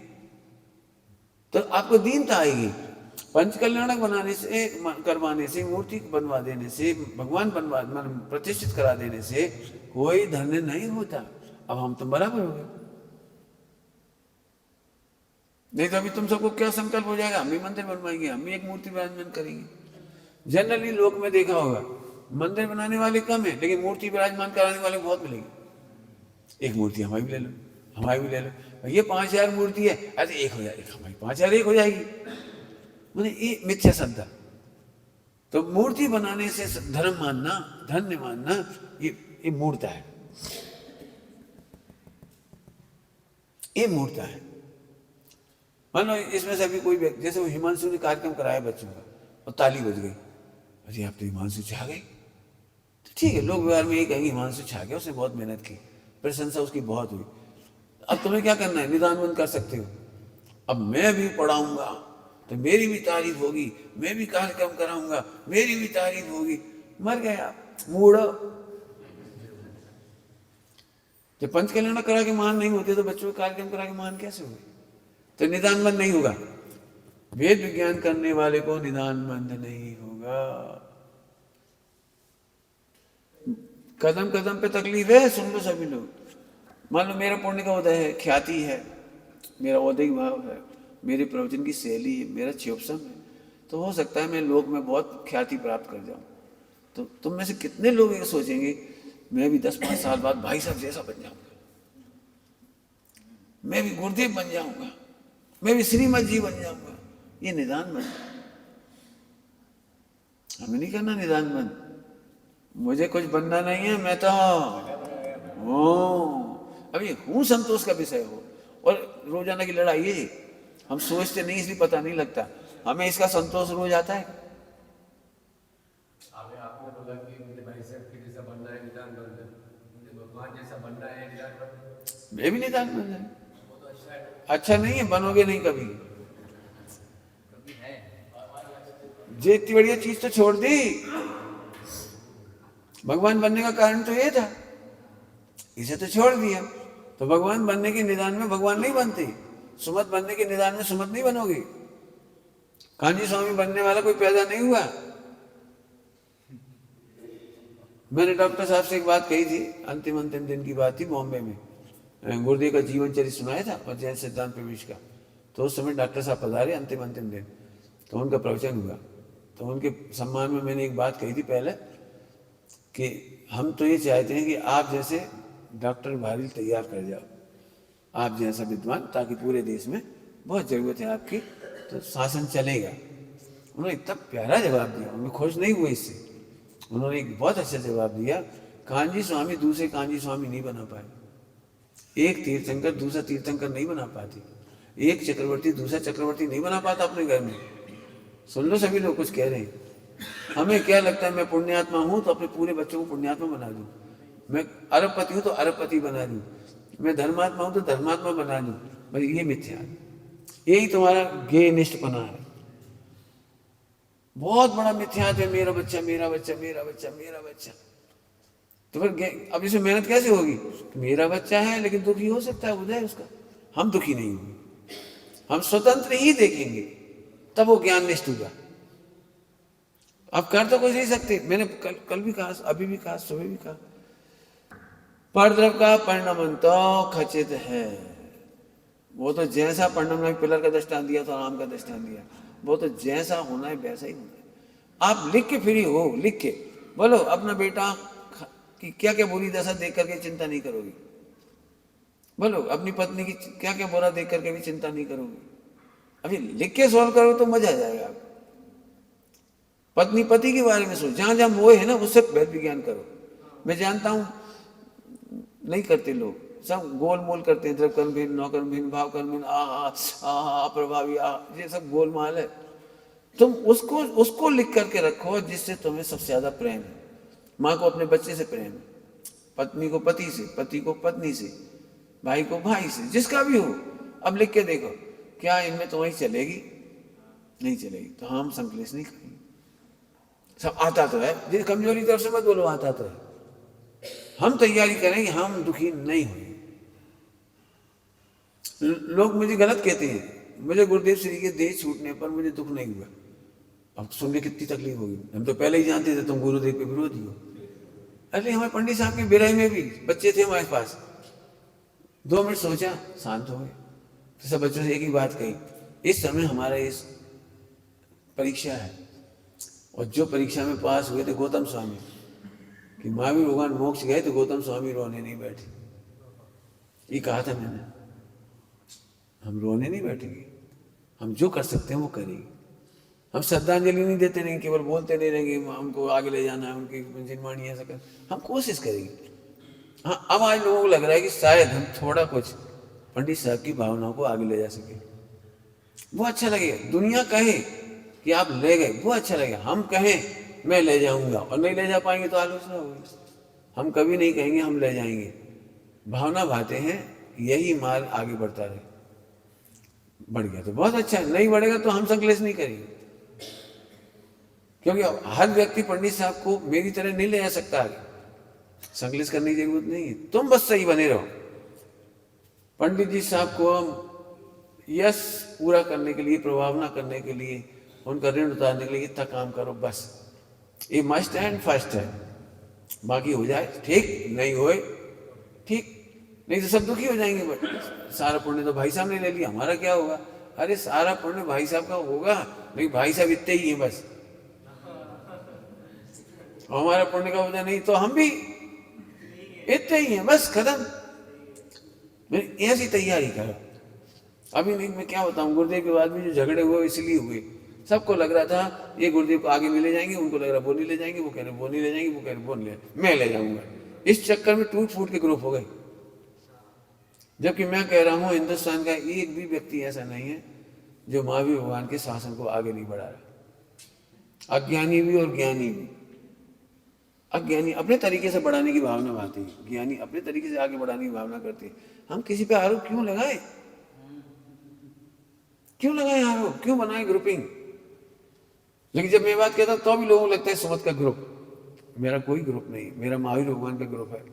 तो आपको दीनता आएगी। पंचकल्याणक बनाने से, करवाने से, मूर्ति बनवा देने से, भगवान बनवा प्रतिष्ठित करा देने से कोई धन्य नहीं होता। अब हम तो बराबर हो गए। नहीं तो अभी तुम सबको क्या संकल्प हो जाएगा, हम भी मंदिर बनवाएंगे, हम भी एक मूर्ति विराजमान करेंगे। जनरली लोक में देखा होगा मंदिर बनाने वाले कम है, लेकिन मूर्ति विराजमान कराने वाले बहुत मिलेंगे। एक मूर्ति हमारी भी ले लो, हमारी भी ले लो, ये 5000 मूर्ति है, अरे एक हो जाएगी, हमारी 5000 एक हो जाएगी। मैंने ये मिथ्या श्रद्धा। तो मूर्ति बनाने से धर्म मानना, धन्य मानना, ये मूर्ता है, ये मूर्ता है। मान लो इसमें से अभी कोई व्यक्ति, जैसे वो हिमांशु ने कार्यक्रम कराया बच्चों का और ताली बज गई, अरे आप तो हिमांशु छा गए, तो ठीक है, लोग व्यवहार में ये कहेंगे हिमांशु छा गया, उसने बहुत मेहनत की, प्रशंसा उसकी बहुत हुई। अब तुम्हें क्या करना है, निदान बंद कर सकते हो। अब मैं भी पढ़ाऊंगा तो मेरी भी तारीफ होगी, मैं भी कार्यक्रम कराऊंगा मेरी भी तारीफ होगी। मर गया मूड। जब पंच कल्याण करा के महान नहीं होते तो बच्चों के कार्यक्रम करा के महान कैसे हुए? तो निदान बंद नहीं होगा। वेद विज्ञान करने वाले को निदान बंद नहीं होगा। कदम कदम पे तकलीफ है, सुन लो सभी लोग। मान लो मेरा पुण्य का उदय है, ख्याति है, मेरा औद्योगिक भाव है, मेरे प्रवचन की शैली है, मेरा क्षोभसम है, तो हो सकता है मैं लोक में बहुत ख्याति प्राप्त कर जाऊं। तो तुम में से कितने लोग ये सोचेंगे मैं भी 10-5 साल बाद भाई साहब जैसा बन जाऊंगा, मैं भी गुरुदेव बन जाऊंगा, मैं भी श्रीमद जी बन जाऊंगा। ये निदान बन, हमें नहीं करना निदान बन। मुझे कुछ बनना नहीं है, मैं तो अभी हूं संतोष का विषय हो। और रोजाना की लड़ाई है, हम सोचते नहीं इसलिए पता नहीं लगता, हमें इसका संतोष रोज आता है। आपने बोला कि मुझे भाई साहब के जैसा बनना है, निदान बंद है, मुझे भगवान जैसा बनना है, निदान बंद है। मैं भी निदान बंद है। वो तो अच्छा है, अच्छा नहीं है, बनोगे नहीं कभी। कभी है जे इतनी बढ़िया चीज तो छोड़ दी। भगवान बनने का कारण तो ये था, इसे तो छोड़ दिया। तो भगवान बनने के निदान में भगवान नहीं बनते, सुमत बनने के निदान में सुमत नहीं बनोगे। कांजी स्वामी बनने वाला कोई पैदा नहीं हुआ। मैंने डॉक्टर साहब से एक बात कही थी, अंतिम दिन की बात थी, बॉम्बे में गुरुदेव का जीवन चरित्र सुनाया था और जैन सिद्धांत प्रवेश का। तो उस समय डॉक्टर साहब पधारे अंतिम दिन, तो उनका प्रवचन हुआ। तो उनके सम्मान में मैंने एक बात कही थी पहले कि हम तो ये चाहते हैं कि आप जैसे डॉक्टर भारी तैयार कर जाओ, आप जैसा विद्वान, ताकि पूरे देश में बहुत जरूरत है आपकी, तो शासन चलेगा। उन्होंने इतना प्यारा जवाब दिया, मैं खुश नहीं हुआ इससे। उन्होंने एक बहुत अच्छा जवाब दिया, कांजी स्वामी दूसरे कांजी स्वामी नहीं बना पाए, एक तीर्थंकर दूसरा तीर्थंकर नहीं बना पाती, एक चक्रवर्ती दूसरा चक्रवर्ती नहीं बना पाता अपने घर में। सुन लो सभी लोग कुछ कह रहे हैं। हमें क्या लगता है, मैं पुण्यात्मा हूं तो अपने पूरे बच्चों को पुण्यात्मा बना दूं, मैं अरबपति हूं तो अरबपति बना दूं, मैं धर्मात्मा हूं तो धर्मात्मा बना दूं। भाई ये मिथ्या है, यही तुम्हारा गे निष्ठपना है, बहुत बड़ा मिथ्यात्व है। मेरा बच्चा मेरा बच्चा मेरा बच्चा मेरा बच्चा, तो फिर अब इसमें मेहनत कैसे होगी? मेरा बच्चा है लेकिन दुखी हो सकता है उदय उसका, हम दुखी नहीं होंगे, हम स्वतंत्र ही देखेंगे, तब वो ज्ञान निष्ठ होगा। अब कर तो कुछ नहीं सकते। मैंने कल भी कहा, अभी भी कहा, सुबह भी कहा, परद्रव का परिणमन तो खचित है। वो तो जैसा परिणम, पिलर का दृष्टांत दिया तो राम का दृष्टांत दिया, वो तो जैसा होना है वैसा ही होना है। आप लिख के फ्री हो, लिख के बोलो अपना बेटा कि क्या क्या बुरी दशा देख करके चिंता नहीं करोगी, बोलो अपनी पत्नी की क्या क्या बुरा देख करके भी चिंता नहीं करोगी। अभी लिख के सॉल्व करो तो मजा आ जाएगा। पत्नी पति के बारे में सोच, जहां जहां मोह है ना उससे वेद विज्ञान करो। मैं जानता हूं नहीं करते लोग, सब गोल मोल करते हैं, द्रव्य कर्म भिन्न, नौकर्म भिन्न, भाव कर्म भिन्न, अप्रभावी, ये सब गोलमाल है। तुम उसको लिख करके रखो जिससे तुम्हें सबसे ज्यादा प्रेम है। माँ को अपने बच्चे से प्रेम है, पत्नी को पति से, पति को पत्नी से, भाई को भाई से, जिसका भी हो। अब लिख के देखो क्या इनमें तुम्हारी चलेगी? नहीं चलेगी तो हम संकलेश नहीं करेंगे। सब आता तो है, जिस कमजोरी तरफ से मत बोलो, आता तो है। हम तैयारी करेंगे, हम दुखी नहीं होंगे। लोग मुझे गलत कहते हैं, मुझे गुरुदेव श्री के देह छूटने पर मुझे दुख नहीं हुआ। अब सुन के कितनी तकलीफ होगी, हम तो पहले ही जानते थे तुम गुरुदेव के विरोधी हो। अरे हमारे पंडित साहब की बिराई में भी बच्चे थे हमारे पास, 2 मिनट सोचा, शांत हो गए। तो सब बच्चों से एक ही बात कही, इस समय हमारा इस परीक्षा है, और जो परीक्षा में पास हुए थे गौतम स्वामी, कि महावीर भगवान मोक्ष गए तो गौतम स्वामी रोने नहीं बैठे। ये कहा था मैंने, हम रोने नहीं बैठेंगे, हम जो कर सकते हैं वो करेंगे। हम श्रद्धांजलि नहीं देते रहेंगे, केवल बोलते नहीं रहेंगे हमको आगे ले जाना है, उनकी जिनवाणी ऐसा कर, हम कोशिश करेंगे। हाँ, अब आज लोगों को लग रहा है कि शायद हम थोड़ा कुछ पंडित साहब की भावनाओं को आगे ले जा सके, वो अच्छा लगेगा। दुनिया कहे कि आप ले गए, वो अच्छा लगेगा। हम कहें मैं ले जाऊंगा और नहीं ले जा पाएंगे तो आलोचना होगी। हम कभी नहीं कहेंगे हम ले जाएंगे। भावना भाते हैं, यही मार्ग आगे बढ़ता रहे। बढ़ गया तो बहुत अच्छा है, नहीं बढ़ेगा तो हम संकलेश नहीं करेंगे, क्योंकि हर व्यक्ति पंडित साहब को मेरी तरह नहीं ले जा सकता आगे। संकलेश करने की जरूरत नहीं है, तुम बस सही बने रहो। पंडित जी साहब को हम यश पूरा करने के लिए, प्रभावना करने के लिए, उनका ऋण उतारने के लिए इतना काम करो बस। ये मस्ट एंड फर्स्ट है, बाकी हो जाए ठीक, नहीं होए ठीक, नहीं तो सब दुखी हो जाएंगे। बट सारा पुण्य तो भाई साहब ने ले लिया, हमारा क्या होगा? अरे सारा पुण्य भाई साहब का होगा, नहीं भाई साहब इतने ही है बस, हमारा पुण्य का वजह नहीं तो हम भी इतने ही हैं बस, खत्म। ऐसी तैयारी करो। अभी नहीं, मैं क्या बताऊं, गुरुदेव के बाद में जो झगड़े हुए इसलिए हुए, सबको लग रहा था ये गुरुदेव को आगे नहीं ले जाएंगे, उनको लग रहा वो नहीं ले जाएंगे, वो कह रहे वो नहीं ले जाएंगे, वो कह रहे वो नहीं ले, मैं ले जाऊंगा। इस चक्कर में टूट फूट के ग्रुप हो गए। जबकि मैं कह रहा हूं हिंदुस्तान का एक भी व्यक्ति ऐसा नहीं है जो महावीर भगवान के शासन को आगे नहीं बढ़ा रहा। अज्ञानी भी और ज्ञानी भी। अज्ञानी अपने तरीके से बढ़ाने की भावना बनाती है, ज्ञानी अपने तरीके से आगे बढ़ाने की भावना करती है। हम किसी पे आरोप क्यों लगाए, क्यों लगाए आरोप, क्यों बनाए ग्रुपिंग? लेकिन जब मैं बात कहता हूं तो भी लोगों को लगता है सुमत का ग्रुप। मेरा कोई ग्रुप नहीं, मेरा महावीर भगवान का ग्रुप है।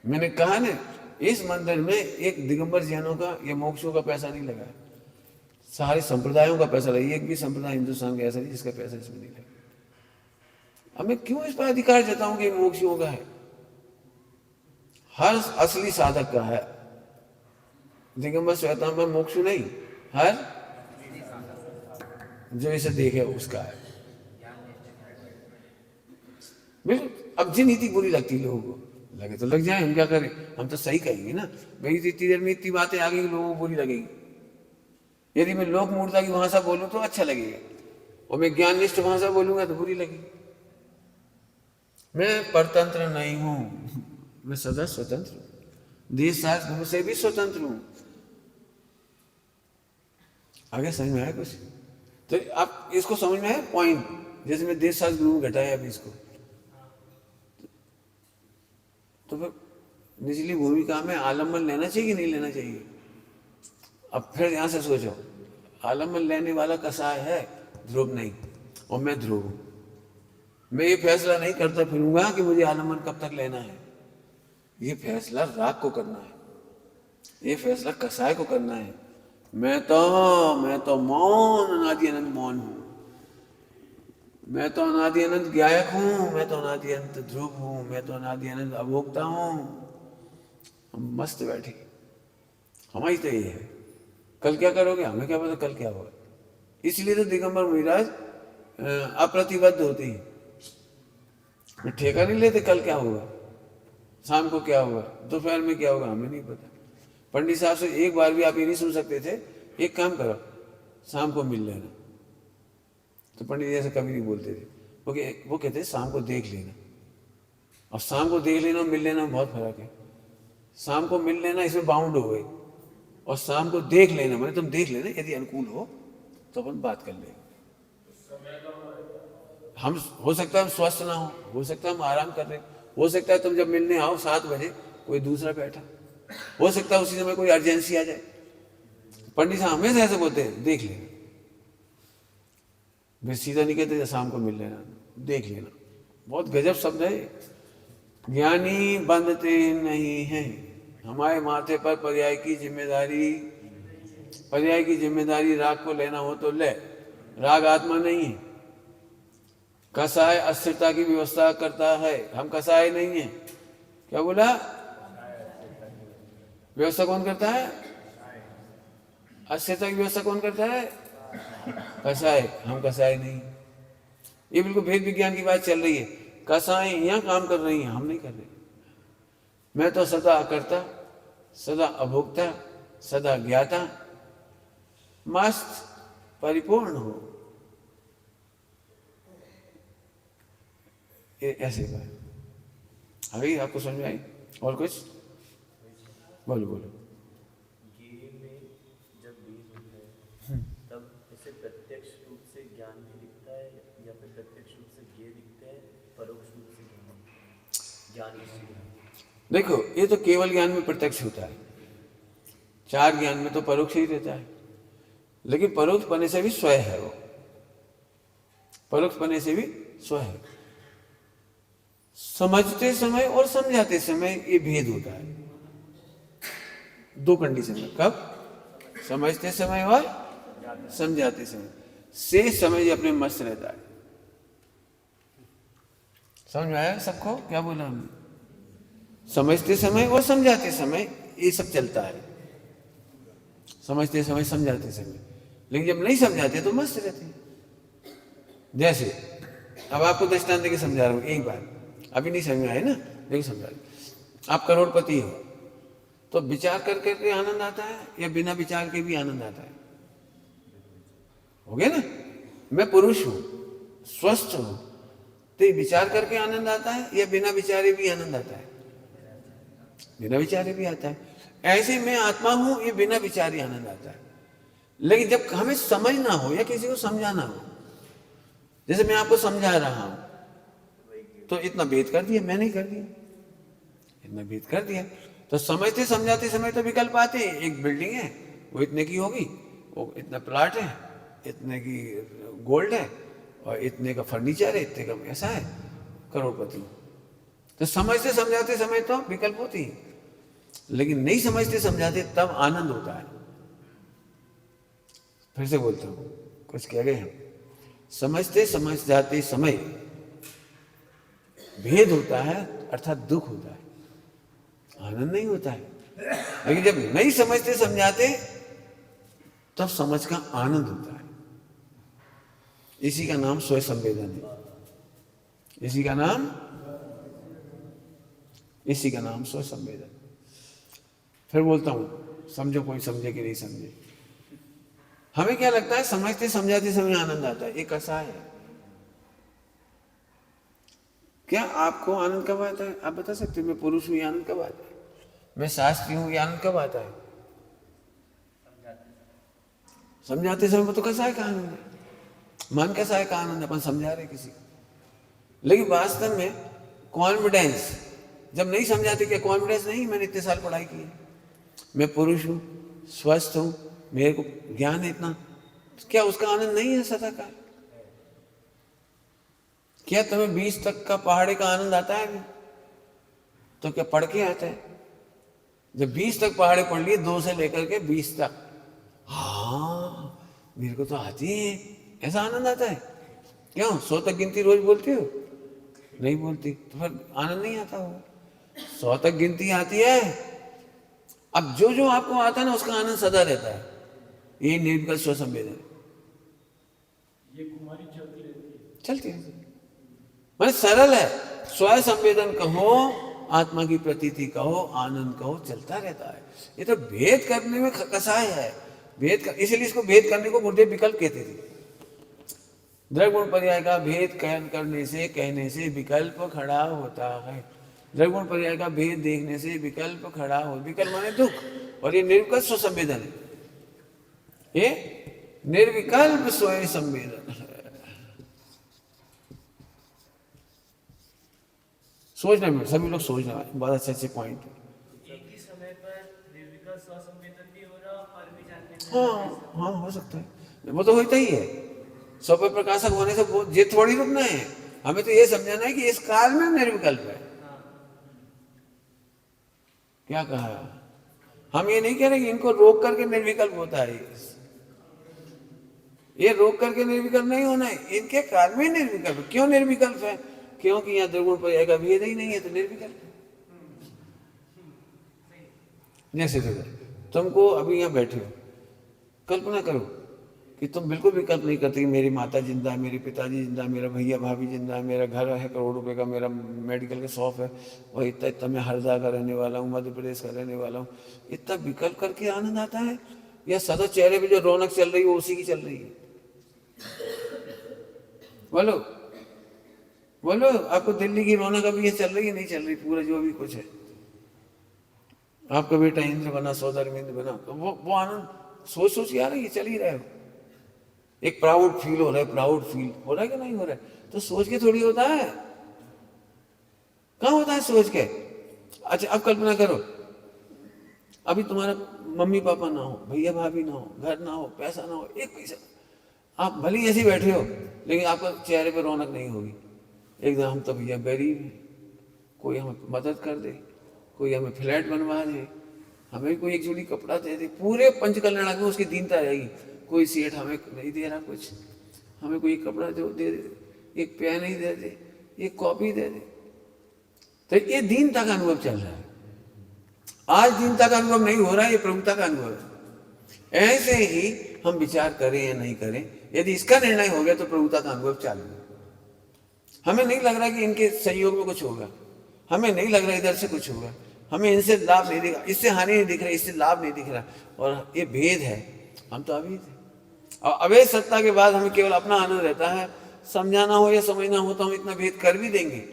मैंने कहा ना, इस मंदिर में एक दिगंबर जैनों का या मोक्षों का पैसा नहीं लगा है, सारे संप्रदायों का पैसा लगा। एक भी संप्रदाय हिंदुस्तान का ऐसा नहीं जिसका पैसा इसमें नहीं लगा। अब मैं क्यों इस पर अधिकार जताऊं कि मोक्षों का है? हर असली साधक का है। दिगंबर श्वेतांबर मोक्षु नहीं, हर जो इसे देखे उसका है। बिल्कुल। अब जी नीति बुरी लगती है लोगों को, लगे तो लग जाए, हम क्या करें, हम तो सही कहेंगे ना। मेरी तो इतनी देर में इतनी बातें आ गई, लोगों को बुरी लगेगी। यदि मैं लोक मूर्ता की भाषा बोलूं तो अच्छा लगेगा, और मैं ज्ञाननिष्ठ भाषा बोलूंगा तो बुरी लगेगी। मैं परतंत्र नहीं हूं, मैं सदा स्वतंत्र हूं, देश शास्त्र से भी स्वतंत्र हूं। आगे समझ में आया कुछ? तो आप इसको समझ में आया पॉइंट? जैसे मैं देश शास्त्र गुरु में घटाया अभी इसको, तो फिर निचली भूमिका में आलम्बन लेना चाहिए कि नहीं लेना चाहिए? अब फिर यहां से सोचो, आलम्बन लेने वाला कसाय है, ध्रुव नहीं, और मैं ध्रुव हूं। मैं ये फैसला नहीं करता फिरूंगा कि मुझे आलम्बन कब तक लेना है। ये फैसला राग को करना है, ये फैसला कसाय को करना है। मैं तो मौन अनादि अनंत मौन हूं, मैं तो अनादि अनंत गायक हूं, मैं तो अनादि अनंत ध्रुव हूं, मैं तो अनादि अनंत अभोक्ता हूं। हम मस्त बैठे, हमारी तो ये है। कल क्या करोगे हमें क्या पता, कल क्या होगा। इसलिए तो दिगंबर मुनिराज अप्रतिबद्ध होते हैं, मैं ठेका नहीं लेते कल क्या होगा, शाम को क्या होगा, दोपहर में क्या होगा, हमें नहीं पता। पंडित साहब से एक बार भी आप ये नहीं सुन सकते थे, एक काम करो शाम को मिल लेना, तो पंडित जी ऐसे कभी नहीं बोलते थे। वो कहते शाम को देख लेना, और शाम को देख लेना और मिल लेना में बहुत फर्क है। शाम को मिल लेना इसमें बाउंड हो गई, और शाम को देख लेना मैंने तुम देख लेना, यदि अनुकूल हो तो अपन बात कर लेंगे। हम हो सकता है हम स्वस्थ ना हो सकता है हम आराम कर रहे, हो सकता है तुम जब मिलने आओ 7 बजे कोई दूसरा बैठा, हो सकता है उसी समय कोई अर्जेंसी आ जाए। पंडित साहब हमेशा ऐसे बोलते हैं देख लेना, वे सीधा नहीं कहते शाम को मिल लेना, देख लेना। बहुत गजब शब्द है। ज्ञानी बंधते नहीं हैं, हमारे माथे पर पर्याय की जिम्मेदारी राग को लेना हो तो ले, राग आत्मा नहीं है। कसाय अस्थिरता की व्यवस्था करता है, हम कसाय नहीं है। क्या बोला? व्यवस्था कौन करता है? अस्थिरता की व्यवस्था कौन करता है? कसाय। हम कसाय नहीं। ये बिल्कुल भेद विज्ञान की बात चल रही है। कसाय यहाँ काम कर रही हैं, हम नहीं कर रहे। मैं तो सदा अकर्ता, सदा अभोक्ता, सदा ज्ञाता, मस्त परिपूर्ण हो। ये ऐसे बात अभी आपको समझ में आई? और कुछ बोलो बोलो। ये में जब बीज होता है तब इसे प्रत्यक्ष रूप से ज्ञान भी दिखता है या फिर प्रत्यक्ष रूप से ज्ञेय दिखते हैं, परोक्ष रूप से ज्ञान ही। देखो, ये तो केवल ज्ञान में प्रत्यक्ष होता है, चार ज्ञान में तो परोक्ष ही रहता है। लेकिन परोक्ष पने से भी स्वयं है वो, परोक्ष पने से भी स्वयं है। समझते समय और समझाते समय ये भेद होता है, दो कंडीशन में। कब? समझते समय और समझाते समय। से समय अपने मस्त रहता है। समझ में आया सबको क्या बोला हमने? समझते समय और समझाते समय ये सब चलता है। समझते समय, समझाते समय। लेकिन जब नहीं समझाते तो मस्त रहते हैं। जैसे अब आपको दृष्टांत देके समझा रहा हूं एक बार, अभी नहीं समझ में आया ना, लेकिन समझा रहा। आप करोड़पति हो तो विचार कर करके आनंद आता है या बिना विचार के भी आनंद आता है? हो गया ना? मैं पुरुष हूं, स्वस्थ हूं, तो ये विचार करके आनंद आता है या बिना विचारे भी आनंद आता है? बिना विचारे भी आता है। ऐसे मैं आत्मा हूं, ये बिना विचारे आनंद आता है। लेकिन जब हमें समझना हो या किसी को समझाना हो, जैसे मैं आपको समझा रहा हूं, तो इतना भेद कर दिया, मैं नहीं कर दिया, इतना भेद कर दिया। तो समझते समझाते समय तो विकल्प आते हैं। एक बिल्डिंग है, वो इतने की होगी, वो इतना प्लाट है, इतने की गोल्ड है, और इतने का फर्नीचर है, इतने का ऐसा है, करोड़पति। तो समझते समझाते समय तो विकल्प होती है, लेकिन नहीं समझते समझाते तब आनंद होता है। फिर से बोलता हूं, कुछ कह गए हम। समझते समझाते समय भेद होता है, अर्थात दुख होता है, आनंद नहीं होता है। लेकिन जब नहीं समझते समझाते तब समझ का आनंद होता है। इसी का नाम स्वयं संवेदन है। इसी का नाम स्वयं संवेदन। फिर बोलता हूं, समझो कोई समझे कि नहीं समझे। हमें क्या लगता है समझते समझाते समय आनंद आता है? एक ऐसा है क्या? आपको आनंद कब आता है? आप बता सकते हो? मैं पुरुष हूं, ये आनंद कब आता है? मैं शास्त्री हूं, ये आनंद कब आता है? समझाते समय तो कसाय का आनंद है, मन कसाय का आनंद, अपन समझा रहे किसी को। लेकिन वास्तव में कॉन्फिडेंस जब नहीं समझाते, क्या कॉन्फिडेंस नहीं? मैंने इतने साल पढ़ाई की है, मैं पुरुष हूं, स्वस्थ हूं, मेरे को ज्ञान है इतना, तो क्या उसका आनंद नहीं है सदा का? क्या तुम्हें 20 तक का पहाड़े का आनंद आता है अभी? तो क्या पढ़ के आता है? जब 20 तक पहाड़े पढ़ लिए, 2 से लेकर के 20 तक, हाँ मेरे को तो आती है, ऐसा आनंद आता है। क्यों? 100 तक गिनती रोज बोलती हो? नहीं बोलती, तो फिर आनंद नहीं आता होगा। 100 तक गिनती आती है। अब जो जो आपको आता है ना, उसका आनंद सदा रहता है। ये निर्विकल्प स्व संवेदन, ये कुमारी चलती रहती है, चलती रहती है। मतलब सरल है। स्व संवेदन कहो, आत्मा की प्रतीति कहो, आनंद कहो, चलता रहता है। ये तो भेद करने में कसाय है। इसलिए इसको भेद करने को गुरुदेव विकल्प कहते थे। द्रव्यगुण पर्याय का भेद करने से, कहने से विकल्प खड़ा होता है। द्रव्यगुण पर्याय का भेद देखने से विकल्प खड़ा हो। विकल्प माने दुख, और ये निर्विकल्प स्व संवेदन है। ये निर्विकल्प स्वयं संवेदन है। सोचना में सभी लोग सोचना, बहुत अच्छे अच्छे पॉइंट है। एक ही समय पर निर्विकल्प स्वसंवेदन भी हो रहा और विचार भी। हाँ हाँ, हो सकता है, वो तो होता ही है। स्वप्न प्रकाशक होने से ये थोड़ी रुकना है। हमें तो ये समझाना है कि इस काल में निर्विकल्प है। क्या कहा? हम ये नहीं कह रहे कि इनको रोक करके निर्विकल्प होता है। ये रोक करके निर्विकल्प नहीं होना है, इनके काल में निर्विकल्प। क्यों निर्विकल्प है? क्योंकि यहाँ द्रव्यगुण पर्याय का भेद ही नहीं है, तो निर्विकल्प है। जैसे देखो, तुमको अभी यहाँ बैठे हो, कल्पना करो कि तुम बिल्कुल भी कल्पना नहीं करते कि मेरी माता जिंदा है, मेरे पिताजी जिंदा है, मेरा भैया भाभी जिंदा है, मेरा घर है करोड़ रुपए का, मेरा मेडिकल का शॉप है, और इतना इतना मैं हरदा का रहने वाला हूँ, मध्य प्रदेश का रहने वाला हूँ। इतना विकल्प करके आनंद आता है, या सदा चेहरे पे जो रौनक चल रही है वो उसी की चल रही है? बोलो बोलो, आपको दिल्ली की रौनक अभी ये चल रही है नहीं चल रही? पूरा जो भी कुछ है, आपका बेटा इंद्र बना, सौधर्मेंद्र बना, तो वो आनंद सोच सोच आ रही है, चल ही रहे हो। एक प्राउड फील हो रहा है, प्राउड फील हो रहा है कि नहीं हो रहा है? तो सोच के थोड़ी होता है, कहाँ होता है सोच के? अच्छा अब कल्पना करो, अभी तुम्हारा मम्मी पापा ना हो, भैया भाभी ना हो, घर ना हो, पैसा ना हो, एक पैसा, आप भले ही ऐसे बैठे हो, लेकिन आपका चेहरे पे रौनक नहीं होगी। एकदम हम तो भैया गरीब हैं, कोई हमें मदद कर दे, कोई हमें फ्लैट बनवा दे, हमें कोई एक जोड़ी कपड़ा दे दे, पूरे पंचकल्याण में उसकी दीनता रहेगी। कोई सेठ हमें नहीं दे रहा कुछ, हमें कोई कपड़ा दे दे, एक पेन ही दे दे, एक कॉपी दे दे, तो ये दीनता का अनुभव चल रहा है। आज दीनता का अनुभव नहीं हो रहा है, ये प्रभुता का अनुभव है। ऐसे ही हम विचार करें या नहीं करें, यदि इसका निर्णय हो गया तो प्रभुता का अनुभव चालू है। हमें नहीं लग रहा कि इनके सहयोग में कुछ होगा, हमें नहीं लग रहा इधर से कुछ होगा, हमें इनसे लाभ नहीं दिख रहा, इससे हानि नहीं दिख रही, इससे लाभ नहीं दिख रहा, और ये भेद है। हम तो अभी थे, और अवैध सत्ता के बाद हमें केवल अपना आनंद रहता है। समझाना हो या समझना हो तो हम इतना भेद कर भी देंगे,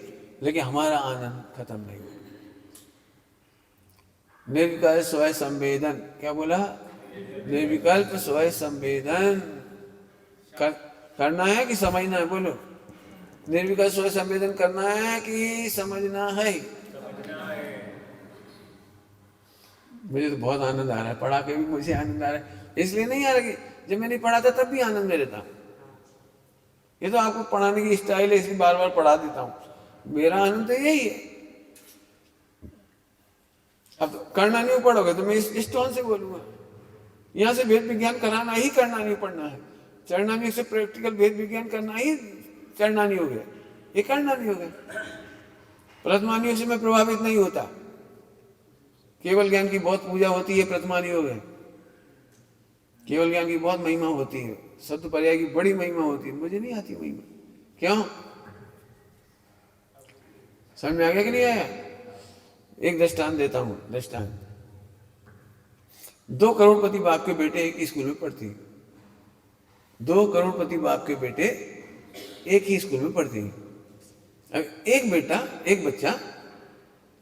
लेकिन हमारा आनंद खत्म नहीं होगा। निर्विकल्प स्वयं संवेदन, क्या बोला? निर्विकल्प स्वयं संवेदन करना है कि समझना है? बोलो, निर्विकल्प स्वयं संवेदन करना है कि समझना है? मुझे तो बहुत आनंद आ रहा है, पढ़ा के भी मुझे आनंद आ रहा है। इसलिए नहीं आ रहा कि जब मैं नहीं पढ़ा था तब भी आनंद में रहता। ये तो आपको पढ़ाने की स्टाइल है, इसलिए बार बार पढ़ा देता हूं। मेरा आनंद तो यही है। अब करना नहीं पढ़ोगे तो मैं इस टोन से बोलूंगा, यहां से भेद विज्ञान कराना ही करना नहीं पढ़ना है, चढ़ना नहीं से प्रैक्टिकल भेद विज्ञान करना ही चढ़ना नहीं हो गया, ये करना नहीं हो गया। प्रथमानियों से मैं प्रभावित नहीं होता, केवल ज्ञान की बहुत पूजा होती है, प्रथमानी हो गए। केवल ज्ञान की बहुत महिमा होती है, शब्द पर्याय की बड़ी महिमा होती है, मुझे नहीं आती महिमा। क्यों? समझ में आ गया कि नहीं आया? एक दृष्टांत देता हूं, दृष्टांत। 2 करोड़पति बाप के बेटे एक ही स्कूल में पढ़ते हैं। 2 करोड़पति बाप के बेटे एक ही स्कूल में पढ़ते हैं। अब एक बच्चा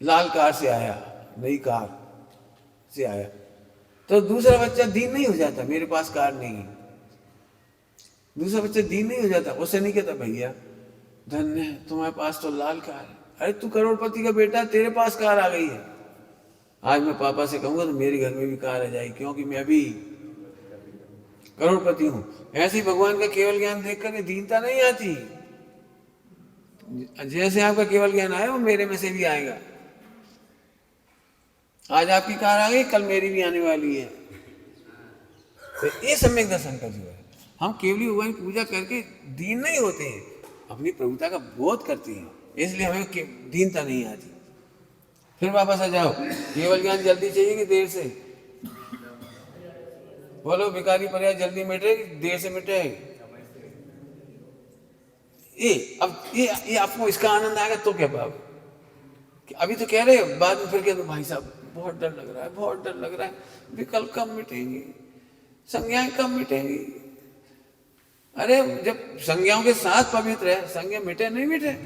लाल कार से आया, नई कार से आया, तो दूसरा बच्चा दीन नहीं हो जाता, मेरे पास कार नहीं है। दूसरा बच्चा दीन नहीं हो जाता, उससे नहीं कहता भैया धन्य है तुम्हारे पास तो लाल कार है, अरे तू करोड़पति का बेटा, तेरे पास कार आ गई है। आज मैं पापा से कहूंगा तो मेरे घर में भी कार आ जाएगी, क्योंकि मैं अभी करोड़पति हूं। ऐसे ही भगवान का केवल ज्ञान देख करके दीनता नहीं आती। जैसे आपका केवल ज्ञान आया वो मेरे में से भी आएगा। आज आपकी कार आ गई, कल मेरी भी आने वाली है। तो ये सम्यक दर्शन का जीवन है। हम केवली भगवान की पूजा करके दीन नहीं होते हैं, अपनी प्रभुता का बोध करते हैं, इसलिए हमें दीनता नहीं आती। फिर वापस आ जाओ, केवल ज्ञान जल्दी चाहिए कि देर से? बोलो, भिखारी पर्याय जल्दी मिटे देर से मिटे? ये आपको इसका आनंद आएगा तो क्या बात? अभी तो कह रहे हो, बाद में फिर कह दो भाई साहब बहुत डर लग रहा है, बहुत डर लग रहा है, विकल्प कब मिटेंगे, संज्ञाएं कब मिटेंगी? अरे जब संज्ञाओं के साथ पवित्र है, संज्ञा मिटे नहीं मिटे।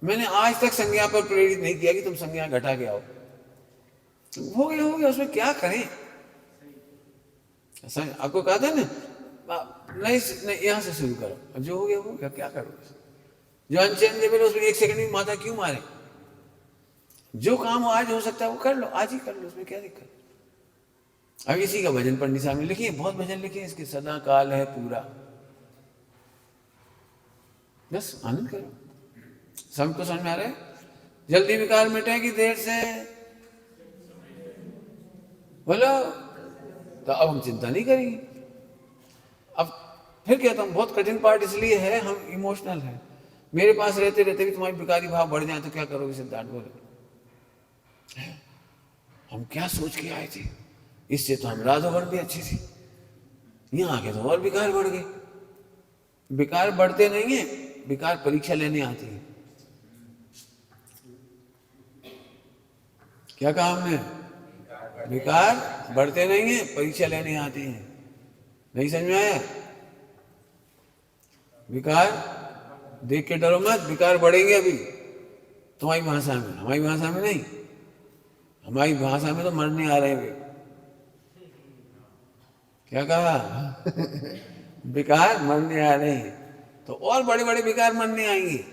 मैंने आज तक संज्ञा पर प्रेरित नहीं किया कि तुम संज्ञा घटा के आओ। हो गया, उसमें क्या करें? आपको कहा था ना, नहीं यहां से शुरू करो, जो हो गया क्या करो? जो अनचैन दे बोले उसमें 1 सेकंड में माथा क्यों मारे? जो काम आज हो सकता है वो कर लो, आज ही कर लो, उसमें क्या दिक्कत? अब इसी का भजन पंडित साहब ने लिखिए, बहुत भजन लिखे इसके, सदा काल है पूरा। बस आनंद करो, सबको समझ में आ रहा है? जल्दी विकार मिटेगी देर से? बोलो, तो अब हम चिंता नहीं करेंगे। अब फिर कहता हूं, बहुत कठिन पार्ट इसलिए है, हम इमोशनल हैं। मेरे पास रहते रहते भी तुम्हारी विकारी भाव बढ़ जाए तो क्या करोगे? सिद्धार्थ बोले, हम क्या सोच के आए थे, इससे तो हम राधोगण भी अच्छी थी, यहाँ आके तो और विकार बढ़ गए। विकार बढ़ते नहीं है, विकार परीक्षा लेने आती है। क्या कहा हमने? विकार बढ़ते नहीं है, परीक्षा लेने आती है। नहीं समझ में आया? विकार देख के डरो मत, विकार बढ़ेंगे अभी तुम्हारी भाषा में, हमारी भाषा में नहीं। हमारी भाषा में तो मरने आ रहे हैं। क्या कहा? विकार मरने आ रहे हैं, तो और बड़े बड़े विकार मरने आएंगे।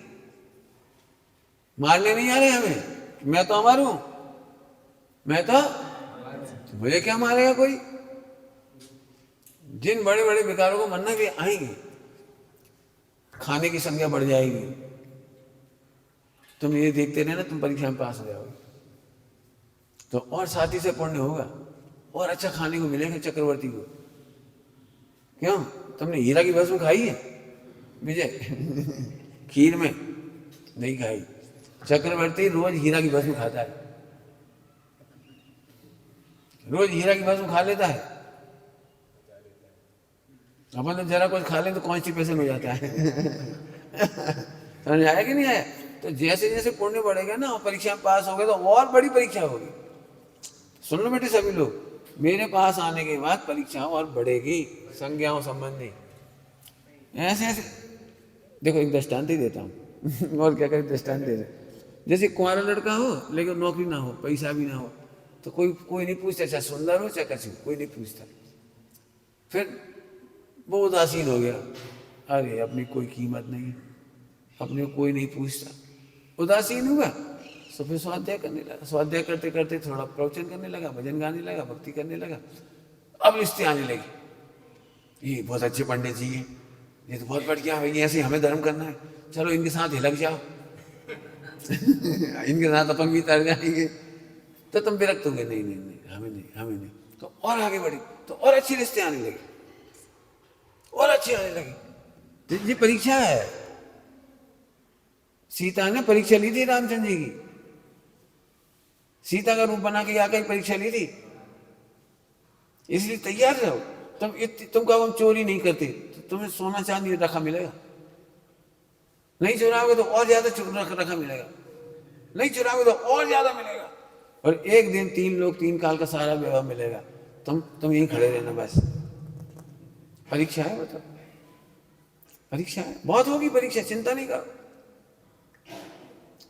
मारने नहीं आ रहे हमें, मैं तो अमर हूं, मैं तो, मुझे क्या मारेगा कोई? जिन बड़े बड़े विकारों को मरना भी आएंगे, खाने की संख्या बढ़ जाएगी। तुम ये देखते रहना, तुम परीक्षा में पास हो जाओगे तो और साथी से पुण्य होगा, और अच्छा खाने को मिलेगा चक्रवर्ती को। क्यों? तुमने हीरा की भस्म खाई है विजय? खीर में नहीं खाई। चक्रवर्ती रोज हीरा की भस्म खाता है, रोज हीरा की भस्म खा लेता है। अपन तो जरा कुछ खा ले तो कॉन्स्टिपेशन हो जाता है। समझ आया कि नहीं आया? तो जैसे जैसे पुण्य बढ़ेगा ना, परीक्षा में पास हो गए तो और बड़ी परीक्षा होगी। सुन लो बेटे सभी लोग, मेरे पास आने के बाद परीक्षा और बढ़ेगी, संज्ञाओं संबंधी ऐसे ऐसे। देखो एक दृष्टांत ही देता हूँ और क्या करें, दृष्टांत दे रहे। जैसे कुंवारा लड़का हो लेकिन नौकरी ना हो, पैसा भी ना हो, तो कोई नहीं पूछता, चाहे सुंदर हो चाहे कैसे, कोई नहीं पूछता। फिर वो उदासीन हो गया, अरे अपनी कोई कीमत नहीं, अपने कोई नहीं पूछता, उदासीन हुआ। तो फिर स्वाध्याय करने लगा, स्वाध्याय करते करते थोड़ा प्रवचन करने लगा, भजन गाने लगा, भक्ति करने लगा। अब रिश्ते आने लगी, ये बहुत अच्छे पंडित जी हैं, ये तो बहुत बढ़िया है, ये ऐसे हमें धर्म करना है, चलो इनके साथ हिलक जाओ। इनके साथ अपन भी तर जाएंगे। तो तुम विरक्त हो गए, नहीं नहीं नहीं, हमें नहीं, हमें नहीं। तो और आगे बढ़ी, तो और अच्छे रिश्ते आने लगे, और अच्छे आने लगे। ये परीक्षा है। सीता ने परीक्षा ली थी रामचंद्र जी की, सीता का रूप बना के आकर परीक्षा ली थी। इसलिए तैयार रहो। तुम कहो हम चोरी नहीं करते, तो तुम्हें सोना चांदी रखा मिलेगा। नहीं चुराओगे तो और ज्यादा रखा मिलेगा, नहीं चुराओगे तो और ज्यादा मिलेगा। और एक दिन 3 लोग 3 काल का सारा व्यवहार मिलेगा। तुम यहीं खड़े रहना बस। परीक्षा है, बताओ, परीक्षा है, बहुत होगी परीक्षा, चिंता नहीं करो।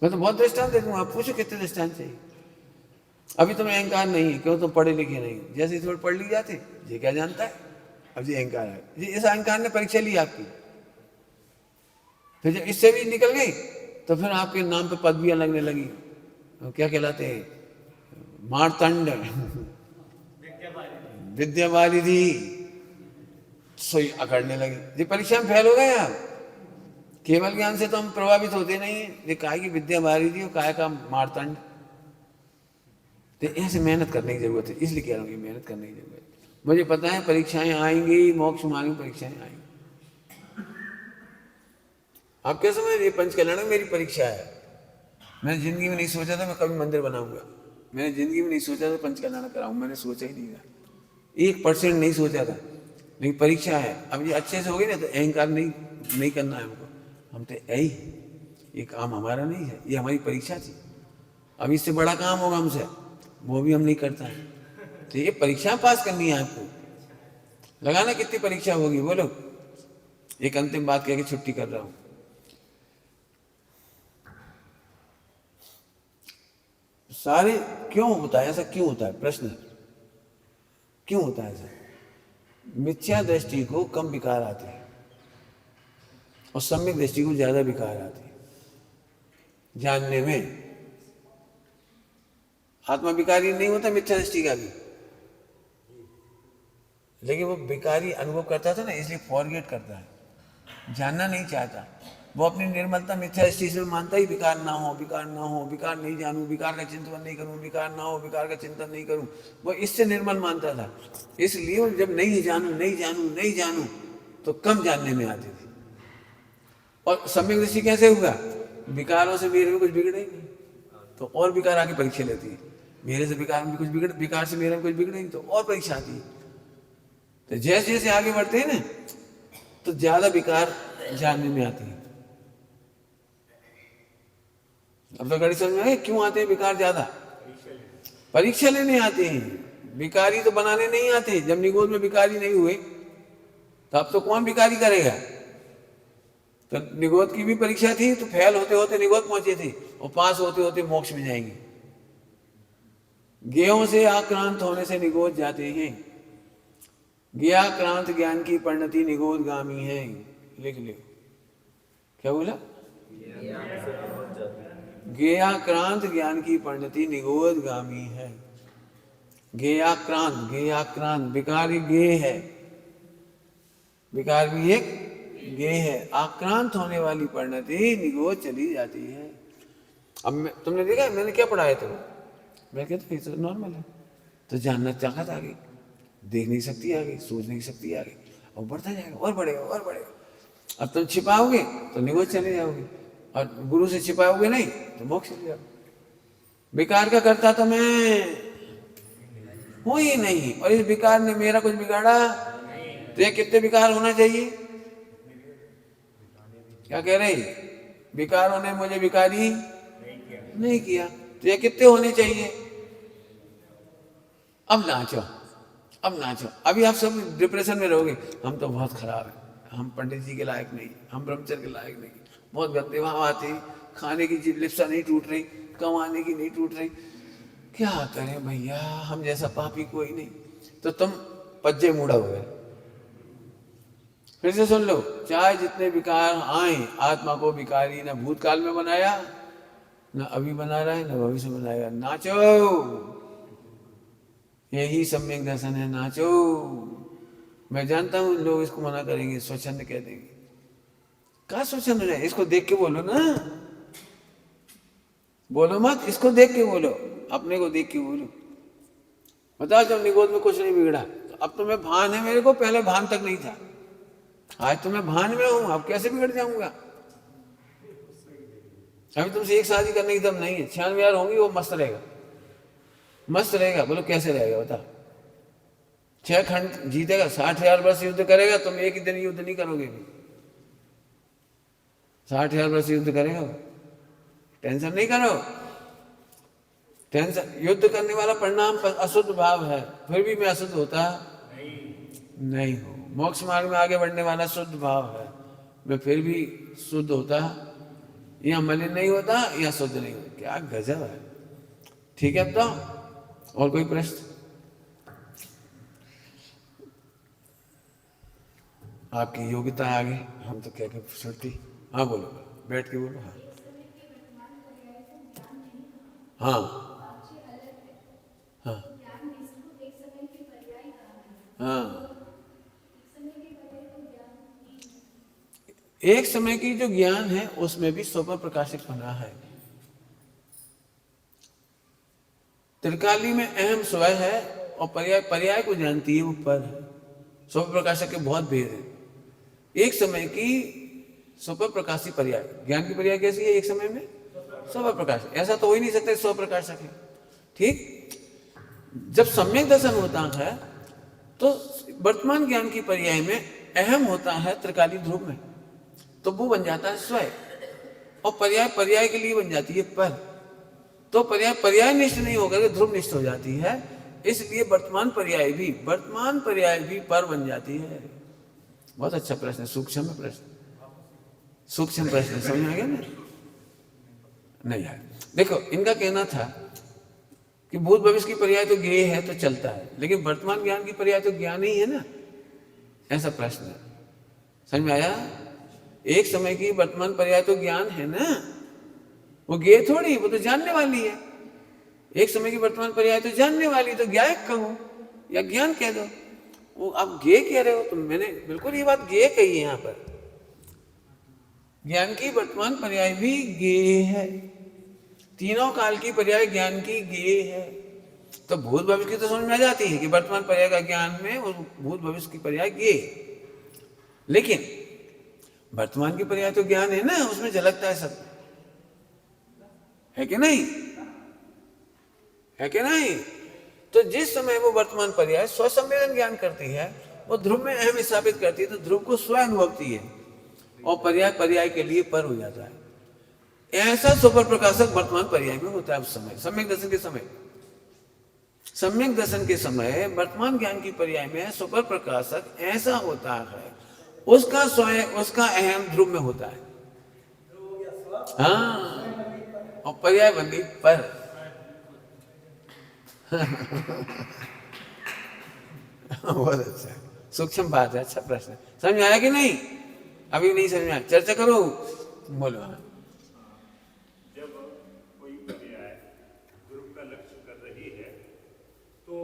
मैं तो बहुत दृष्टांत दे दूंगा, आप पूछो कितने दृष्टांत चाहिए। अभी तुम्हें अहंकार नहीं है, क्यों? तुम पढ़े लिखे नहीं। जैसे थोड़े पढ़ ली जाते, ये क्या जानता है, अब ये अहंकार है। इस अहंकार ने परीक्षा ली आपकी, फिर जब इससे भी निकल गई तो फिर आपके नाम पे पदवियां लगने लगी। क्या कहलाते हैं? मारतंड, विद्यावारिधि, सोई अकड़ने लगे। ये परीक्षा में फेल हो गए आप। केवल ज्ञान से तो हम प्रभावित होते नहीं। ये काय की विद्यावारिधि और काय का मारतंड। तो ऐसे मेहनत करने की जरूरत है, इसलिए कह रहा हूँ, मेहनत करने की जरूरत है। मुझे पता है परीक्षाएं आएंगी, मोक्ष मार्ग में परीक्षाएं आएंगी। आप क्या समझ, ये पंचकल्याण में मेरी परीक्षा है। मैंने जिंदगी में नहीं सोचा था मैं कभी मंदिर बनाऊंगा, मैंने जिंदगी में नहीं सोचा था पंचकल्याण कराऊंगा, मैंने सोचा ही नहीं था, 1% नहीं सोचा था। लेकिन परीक्षा है, अब ये अच्छे से हो गई ना, तो अहंकार नहीं करना है हमको। हम तो यही, ये काम हमारा नहीं है, ये हमारी परीक्षा थी। अब इससे बड़ा काम होगा हमसे, वो भी हम नहीं करता है। तो ये परीक्षा पास करनी है आपको। लगाना कितनी परीक्षा होगी बोलो। एक अंतिम बात कह के छुट्टी कर रहा हूं। सारे क्यों होता है ऐसा, क्यों होता है? प्रश्न क्यों होता है ऐसा? मिथ्या दृष्टि को कम विकार आते हैं और सम्यक दृष्टि को ज्यादा विकार आते हैं। जानने में आत्मा विकारी नहीं होता, मिथ्या दृष्टि का भी, लेकिन वो विकारी अनुभव करता था ना, इसलिए फॉरगेट करता है, जानना नहीं चाहता। वो अपनी निर्मलता मिथ्या दृष्टि से मानता ही विकार ना हो, विकार ना हो, विकार नहीं जानूं, विकार का चिंतन नहीं करूं, विकार ना हो, विकार का चिंतन नहीं करूं। वो इससे निर्मल मानता था। इसलिए जब नहीं जानूं तो कम जानने में आती थी। और सम्यक दृष्टि कैसे हुआ? विकारों से मेरे में कुछ बिगड़े ही नहीं, तो और विकार आके परीक्षा लेती है। मेरे से विकार में कुछ बिगड़, विकार से मेरे में कुछ बिगड़ेगी तो और परीक्षा आती है। तो जैसे जैसे आगे बढ़ते हैं ना तो ज्यादा विकार जानने में आती है। अब तो गाड़ी समझ में आए क्यों आते हैं विकार ज्यादा? परीक्षा लेने आते हैं, विकारी तो बनाने नहीं आते। जब निगोद में विकारी नहीं हुए तो अब तो कौन विकारी करेगा? तो निगोद की भी परीक्षा थी तो फेल होते होते निगोद पहुंचे थे और पास होते होते मोक्ष में जाएंगे। ज्ञेयों से आक्रांत होने से निगोद जाते हैं। ज्ञाक्रांत ज्ञान की परिणति निगोदगामी है। लिख लो क्या बोला? ज्ञाक्रांत ज्ञान की परिणति निगोदगामी है। ज्ञाक्रांत, ज्ञाक्रांत विकारी ज्ञेय है, विकार भी एक ज्ञेय है। आक्रांत होने वाली परिणति निगोद चली जाती है। अब तुमने देखा मैंने क्या पढ़ाया था? मैं कहता ये तो नॉर्मल है। तो जानना चाहत आ गई, देख नहीं सकती आ गई, सोच नहीं सकती आ गई, और बढ़ता जाएगा और बढ़ेगा और बढ़ेगा। अब तुम छिपाओगे तो निगोद चले जाओगे, और गुरु से छिपाओगे नहीं तो मोक्ष चले जाओगे। विकार का करता तो मैं हूं ही नहीं, और इस विकार ने मेरा कुछ बिगाड़ा? तो ये कितने विकार होना चाहिए? क्या कह रहे? विकारों ने मुझे विकारी नहीं किया, तो ये कितने होने चाहिए? अब नाचो, अब नाचो। अभी आप सब डिप्रेशन में रहोगे, हम तो बहुत खराब हैं, हम पंडित जी के लायक नहीं, हम ब्रह्मचर्य के लायक नहीं, बहुत गंदे। वहां आते खाने की लिप्सा नहीं टूट रही, कमाने की नहीं टूट रही, क्या करें भैया, हम जैसा पापी कोई नहीं। तो तुम पज्जे मुड़ा हो गए। फिर से सुन लो, चाहे जितने विकार आए, आत्मा को विकारी न भूतकाल में बनाया, न अभी बना रहा है, न भविष्य में बनाएगा। नाचो, यही सम्यक दर्शन है, नाचो। मैं जानता हूं लोग इसको मना करेंगे, स्वच्छंद कह देंगे। क्या स्वच्छंद है? इसको देख के बोलो ना, बोलो मत, इसको देख के बोलो, अपने को देख के बोलो। बताओ जब निगोद में कुछ नहीं बिगड़ा तो अब तो मैं भान है मेरे को, पहले भान तक नहीं था, आज तो मैं भान में हूं, अब कैसे बिगड़ जाऊंगा? अभी तुमसे एक शादी करने की दम नहीं है, 96 होंगी, वो मस्त रहेगा, मस्त रहेगा। बोलो कैसे रहेगा बता? 6 खंड जीतेगा, 60,000 वर्ष युद्ध करेगा, तुम एक ही दिन युद्ध नहीं करोगे। 60,000 वर्ष युद्ध करेगा, टेंशन नहीं करो। टेंशन, युद्ध करने वाला परिणाम अशुद्ध भाव है, फिर भी मैं अशुद्ध होता नहीं हूं। मोक्ष मार्ग में आगे बढ़ने वाला शुद्ध भाव है, मैं फिर भी शुद्ध होता, या मलिन नहीं होता, या शुद्ध नहीं होता। क्या गजब है। ठीक है, अब तो और कोई प्रश्न? आपकी योग्यता आगे, हम तो क्या क्या छुट्टी। हाँ बोलो, बैठ के बोलो। हाँ हाँ हाँ हाँ। एक समय की जो ज्ञान है उसमें भी स्वपर प्रकाशित होना है। त्रिकाली में अहम स्वय है और पर्याय पर्याय को जानती है वो पर है। स्वपर प्रकाशक के बहुत भेद है। एक समय की स्वपर प्रकाशी पर्याय, ज्ञान की पर्याय कैसी है? एक समय में स्वपर प्रकाश, ऐसा तो हो ही नहीं सकता स्वपर प्रकाशक है। ठीक, जब सम्यक दर्शन होता है तो वर्तमान ज्ञान की पर्याय में अहम होता है त्रिकाली ध्रुव में, तो वो बन जाता है स्वय, और पर्याय पर्याय के लिए बन जाती है पर। तो पर्याय पर्याय निष्ठ नहीं होकर के ध्रुव निष्ठ हो जाती है, इसलिए वर्तमान पर्याय भी पर बन जाती है। बहुत अच्छा प्रश्न है, सूक्ष्म प्रश्न, सूक्ष्म प्रश्न, समझ में आ गया ना? नहीं है। देखो इनका कहना था कि भूत भविष्य की पर्याय तो ज्ञेय है तो चलता है, लेकिन वर्तमान ज्ञान की पर्याय तो ज्ञान ही है ना, ऐसा प्रश्न है। समझ में आया? एक समय की वर्तमान पर्याय तो ज्ञान है ना, वो ज्ञेय थोड़ी, वो तो जानने वाली है। एक समय की वर्तमान पर्याय तो जानने वाली, तो ज्ञायक कहो या ज्ञान कह दो। वो आप ज्ञेय कह रहे हो, तो मैंने बिल्कुल ये बात ज्ञेय कही है। यहाँ पर ज्ञान की वर्तमान पर्याय भी ज्ञेय है, तीनों काल की पर्याय ज्ञान की ज्ञेय है। तो भूत भविष्य की तो समझ में आ जाती है कि वर्तमान पर्याय का ज्ञान में और भूत भविष्य की पर्याय ज्ञेय, लेकिन वर्तमान की पर्याय तो ज्ञान है ना, उसमें झलकता है सब, है कि नहीं? है कि नहीं? तो जिस समय वो वर्तमान पर्याय स्वसंवेदन ज्ञान करती है, वो ध्रुव में अहम स्थापित करती है, तो ध्रुव को स्व अनुभवती है और पर्याय पर्याय के लिए पर हो जाता है। ऐसा सुपर प्रकाशक वर्तमान पर्याय में होता है उस समय, सम्यक दर्शन के समय। सम्यक दर्शन के समय वर्तमान ज्ञान की पर्याय में सुपर प्रकाशक ऐसा होता है, उसका स्वयं उसका अहम ध्रुव में होता है। हाँ, और पर्याय बन गई पर। बहुत अच्छा, सूक्ष्म बात है, अच्छा प्रश्न। समझ आया कि नहीं? अभी नहीं समझ आया, चर्चा करो, बोलो। जब कोई पर्याय ध्रुव का लक्ष्य कर रही है तो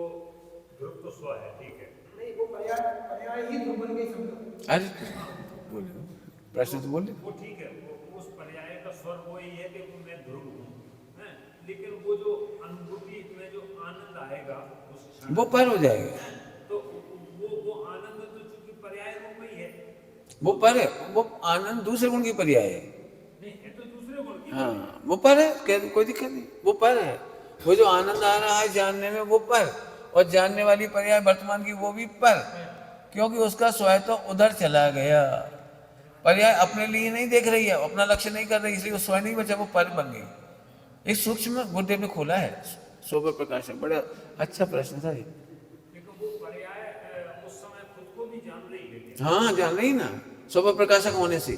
ध्रुव तो स्व है, ठीक है? नहीं, वो पर्याय ही ध्रुव बन गई समझो। अरे बोलो, प्रश्न तो बोले। वो ठीक है, वो उस पर्याय का स्वर वो ही है कि मैं ध्रुव हूँ, हैं? लेकिन वो जो अनुभूति में जो आनंद आएगा उस क्षण, वो पर हो जाएगा। तो वो आनंद तो चूंकि पर्याय रूप में ही है। वो पर है, वो आनंद दूसरे गुण की पर्याय है। नहीं, ये तो दूसरे गुण की। हाँ, वो पर है, कोई दिक्कत नहीं, वो पर है। वो जो आनंद आ रहा है जानने में, वो पर, और जानने वाली पर्याय वर्तमान की वो भी पर, क्योंकि उसका स्वयं तो उधर चला गया। पर्याय अपने लिए नहीं देख रही है, अपना लक्ष्य नहीं कर रही, इसलिए वो स्वयं नहीं बचा, वो पर बन गई। एक सूक्ष्म गुरुदेव ने खोला है सोबर प्रकाश है। बड़ा अच्छा प्रश्न था ये। लेकिन वो पर्याय उस समय खुद को भी जान रही है। हाँ, जान रही ना, सोपर प्रकाशक होने से,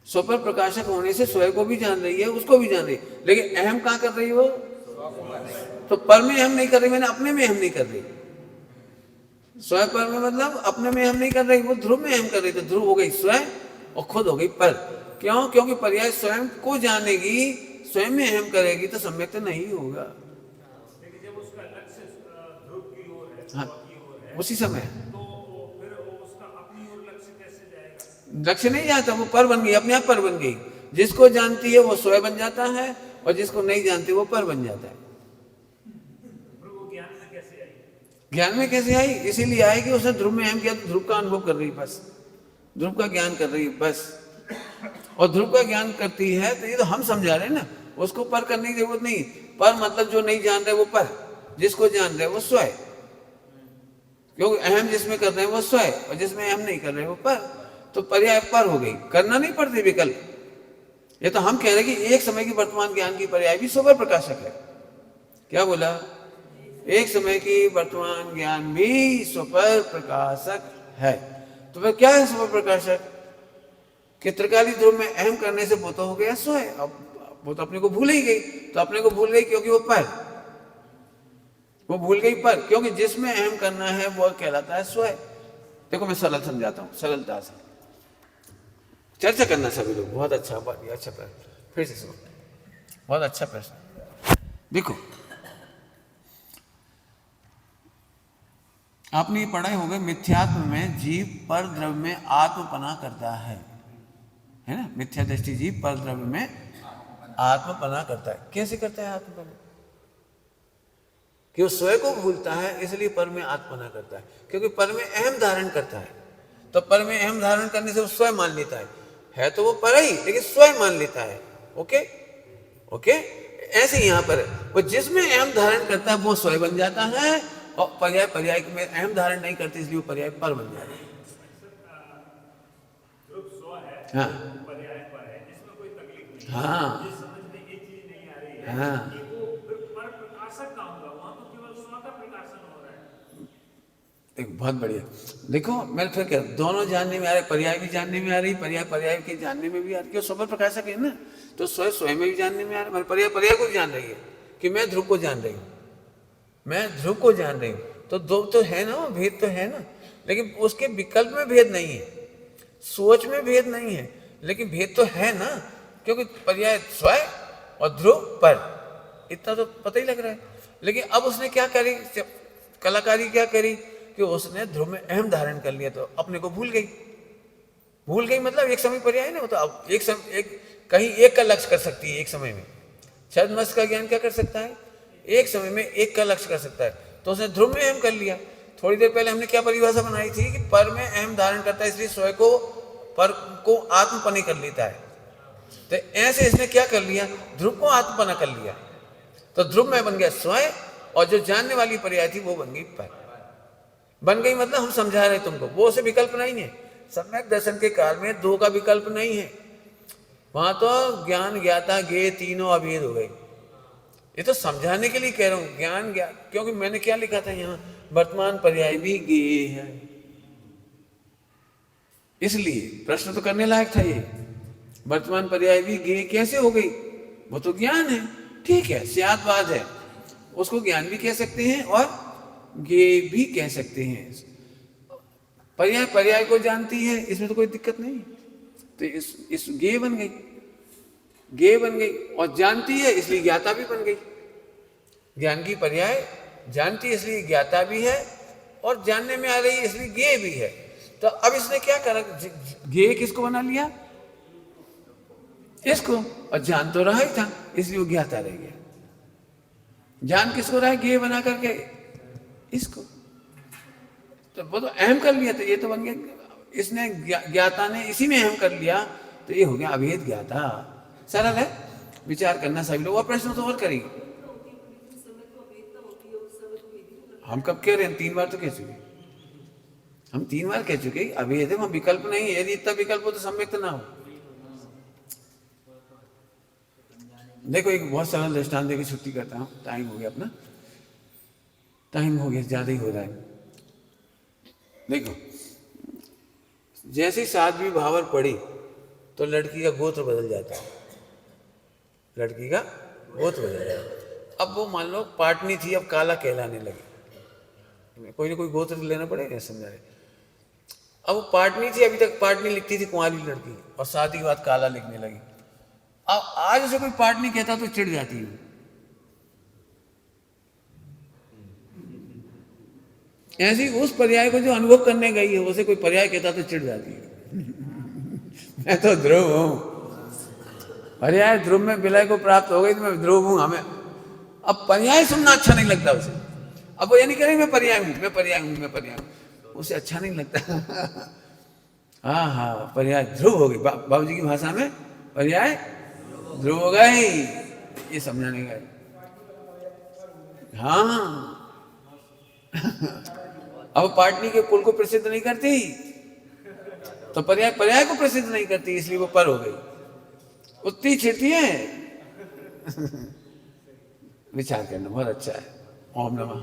सोपर प्रकाशक होने से स्वयं को भी जान रही है, उसको भी जान रही है, लेकिन अहम कहाँ कर रही हो? तो पर में अहम नहीं कर रही, मैंने अपने में अहम नहीं कर रही। स्वयं पर में मतलब अपने में अहम नहीं कर रही, वो ध्रुव में अहम कर रही। तो ध्रुव हो गई स्वयं और खुद हो गई पर। क्यों? क्योंकि पर्याय स्वयं को जानेगी, स्वयं में अहम करेगी तो सम्यक तो नहीं होगा। लेकिन जब उसका लक्ष्य ध्रुव की ओर है, हाँ, की ओर है, उसी समय तो फिर उसका अपनी ओर लक्ष्य कैसे जाएगा? लक्ष्य नहीं जाता, वो पर बन गई, अपने आप पर बन गई। जिसको जानती है वो स्वयं बन जाता है, और जिसको नहीं जानती वो पर बन जाता है। फिर वो ज्ञान में कैसे आई? ज्ञान में कैसे आई? इसीलिए आई कि उसने ध्रुव में अहम किया, तो ध्रुव का अनुभव कर रही, बस ध्रुव का ज्ञान कर रही है, बस। और ध्रुव का ज्ञान करती है, तो ये तो हम समझा रहे हैं ना, उसको पर करने की जरूरत नहीं। पर मतलब जो नहीं जान रहे वो पर, जिसको जान रहे वो स्वयं, क्योंकि अहम जिसमें कर रहे हैं वो स्वयं, और जिसमें अहम नहीं कर रहे वो पर। तो पर्याय पर हो गई, करना नहीं पड़ती विकल्प। ये तो हम कह रहे हैं कि एक समय की वर्तमान ज्ञान की पर्याय भी सुपर प्रकाशक है। क्या बोला? एक समय की वर्तमान ज्ञान भी सुपर प्रकाशक है। तो फिर क्या है सुपर प्रकाशक? कि त्रिकाली ध्रुव में अहम करने से वो तो हो गया स्वयं, अब वो तो अपने को भूल ही गई। तो अपने को भूल गई क्योंकि वो पर, वो भूल गई पर, क्योंकि जिसमें अहम करना है वो कहलाता है स्वयं। देखो मैं सरल समझाता हूँ, सरलता से चर्चा करना सभी लोग। बहुत अच्छा, बहुत अच्छा प्रश्न, फिर से सुनो, बहुत अच्छा प्रश्न। देखो आपने ये पढ़ाई हो गई, मिथ्यात्व में जीव पर द्रव्य में आत्मपना करता है ना? मिथ्या दृष्टि जीव पर द्रव्य में आत्मपना करता है। कैसे करता है आत्मपना? कि वो स्वयं को भूलता है, इसलिए पर में आत्मपना करता है, क्योंकि पर में अहम धारण करता है। तो पर में अहम धारण करने से वो स्वयं मान लेता है तो वो पर ही, लेकिन स्वयं मान लेता है। ओके ओके, ऐसे यहाँ पर वो जिसमें अहम धारण करता है वो स्वयं बन जाता है, और पर्याय पर्याय में अहम धारण नहीं करती, इसलिए वो पर्याय पर बन जाता है। ध्रुव स्व है, हाँ पर्याय पर है, जिसमें कोई तकलीफ नहीं है। हाँ जिस समझ में ये चीज नहीं आ रही है हाँ, कि वो फिर पर प्रकाशक का होगा, वहां तो केवल स्व का प्रकाशन हो रहा है। देखो बहुत बढ़िया। देखो मैं फिर कह, दोनों जानने में आ रहे, पर्याय भी जानने में आ रही, पर्याय पर्याय के जानने में भी आ रही, क्यों सुपर प्रकाशक है ना, तो स्वयं स्वयं में भी जानने में आ रहा है। पर्याय पर्याय को भी जान रही है कि मैं ध्रुव को जान रही हूँ, मैं ध्रुव को जान रही हूँ। तो दो तो है ना, भेद तो है ना, लेकिन उसके विकल्प में भेद नहीं है, सोच में भेद नहीं है, लेकिन भेद तो है ना, क्योंकि पर्याय स्वयं और ध्रुव पर, इतना तो पता ही लग रहा है। लेकिन अब उसने क्या करी, कलाकारी क्या करी कि उसने ध्रुव में अहम धारण कर लिया, तो अपने को भूल गई। भूल गई मतलब एक समय पर्याय ना, तो अब एक समय एक कहीं एक का लक्ष्य कर सकती है एक समय में। शायद मस्त का ज्ञान क्या कर सकता है, एक समय में एक का लक्ष्य कर सकता है, तो उसने ध्रुव में अहम कर लिया। थोड़ी देर पहले हमने क्या परिभाषा बनाई थी कि पर में अहम धारण करता है, इसलिए स्वयं को पर को आत्मपनी कर लेता है। तो ऐसे इसने क्या कर लिया, ध्रुव को आत्मपना कर लिया। तो ध्रुव में बन गया स्वयं, और जो जानने वाली पर्याय थी वो बन गई पर। बन गई मतलब हम समझा रहे तुमको, वो से विकल्प नहीं है। सम्यक दर्शन के काल में दो का विकल्प नहीं है, वहां तो ज्ञान ज्ञाता ज्ञेय तीनों अभेद हो गए। ये तो समझाने के लिए कह रहा हूं, ज्ञान ज्ञान, क्योंकि मैंने क्या लिखा था यहाँ, वर्तमान पर्याय भी ज्ञेय है, इसलिए प्रश्न तो करने लायक था ये। वर्तमान पर्याय भी ज्ञेय कैसे हो गई? वो तो ज्ञान है, ठीक है, सियात बात है, उसको ज्ञान भी कह सकते हैं और ज्ञेय भी कह सकते हैं। पर्याय पर्याय को जानती है, इसमें तो कोई दिक्कत नहीं। तो इस ज्ञेय बन गई, ज्ञेय बन गई, और जानती है इसलिए ज्ञाता भी बन गई। ज्ञान की पर्याय जानती है इसलिए ज्ञाता भी है, और जानने में आ रही है इसलिए ज्ञेय भी है। तो अब इसने क्या करा, ज्ञेय किसको बना लिया? इसको, और जान तो रहा ही था इसलिए वो ज्ञाता रह गया। जान किसको रहा है? ज्ञेय बना करके इसको, तो वो तो अहम कर लिया, तो ये तो बन गया, इसने ज्ञाता ने इसी में अहम कर लिया, तो ये हो गया अभेद ज्ञाता। सरल है, विचार करना सभी लोग। और प्रश्न तो और करेंगे, हम कब कह रहे हैं? 3 बार तो कह चुके, हम 3 बार कह चुके अभेद है, हम विकल्प नहीं है। यदि इतना विकल्प हो तो सम्यक ना हो। देखो एक बहुत सरल दृष्टांत देकर छुट्टी करता हूं, टाइम हो गया अपना, टाइम हो गया, ज्यादा ही हो रहा है। देखो, जैसे ही 7वीं भावर पड़ी तो लड़की का गोत्र बदल जाता है, लड़की का गोत्र बदल जाता है। अब वो मान लो पाटनी थी, अब काला कहलाने लगी, कोई ना कोई गोत्र लेना पड़ेगा, समझा रहे। अब वो पाटनी थी, अभी तक पाटनी लिखती थी कुंवारी लड़की, और शादी के बाद काला लिखने लगी। अब आज उसे कोई पाटनी कहता तो चिढ़ जाती है, ऐसी उस पर्याय को जो अनुभव करने गई है उसे कोई पर्याय कहता तो चिढ़ जाती है। मैं तो ध्रुव हूं, पर्याय ध्रुव में विलय को प्राप्त हो गई तो मैं ध्रुव हूं। हमें अब पर्याय सुनना अच्छा नहीं लगता उसे। अब वो ये नहीं करेंगे मैं पर्याय हूं, मैं पर्याय हूं, मैं पर्याय हूं, उसे अच्छा नहीं लगता। हाँ हाँ, पर्याय ध्रुव हो गई, बाबूजी की भाषा में पर्याय ध्रुव हो गई, ये समझाने का। हाँ अब पाटनी के कुल को प्रसिद्ध नहीं करती तो पर्याय पर्याय को प्रसिद्ध नहीं करती, इसलिए वो पर हो गई, उतनी छिड़ती है। विचार करना बहुत अच्छा है। ओम नमः।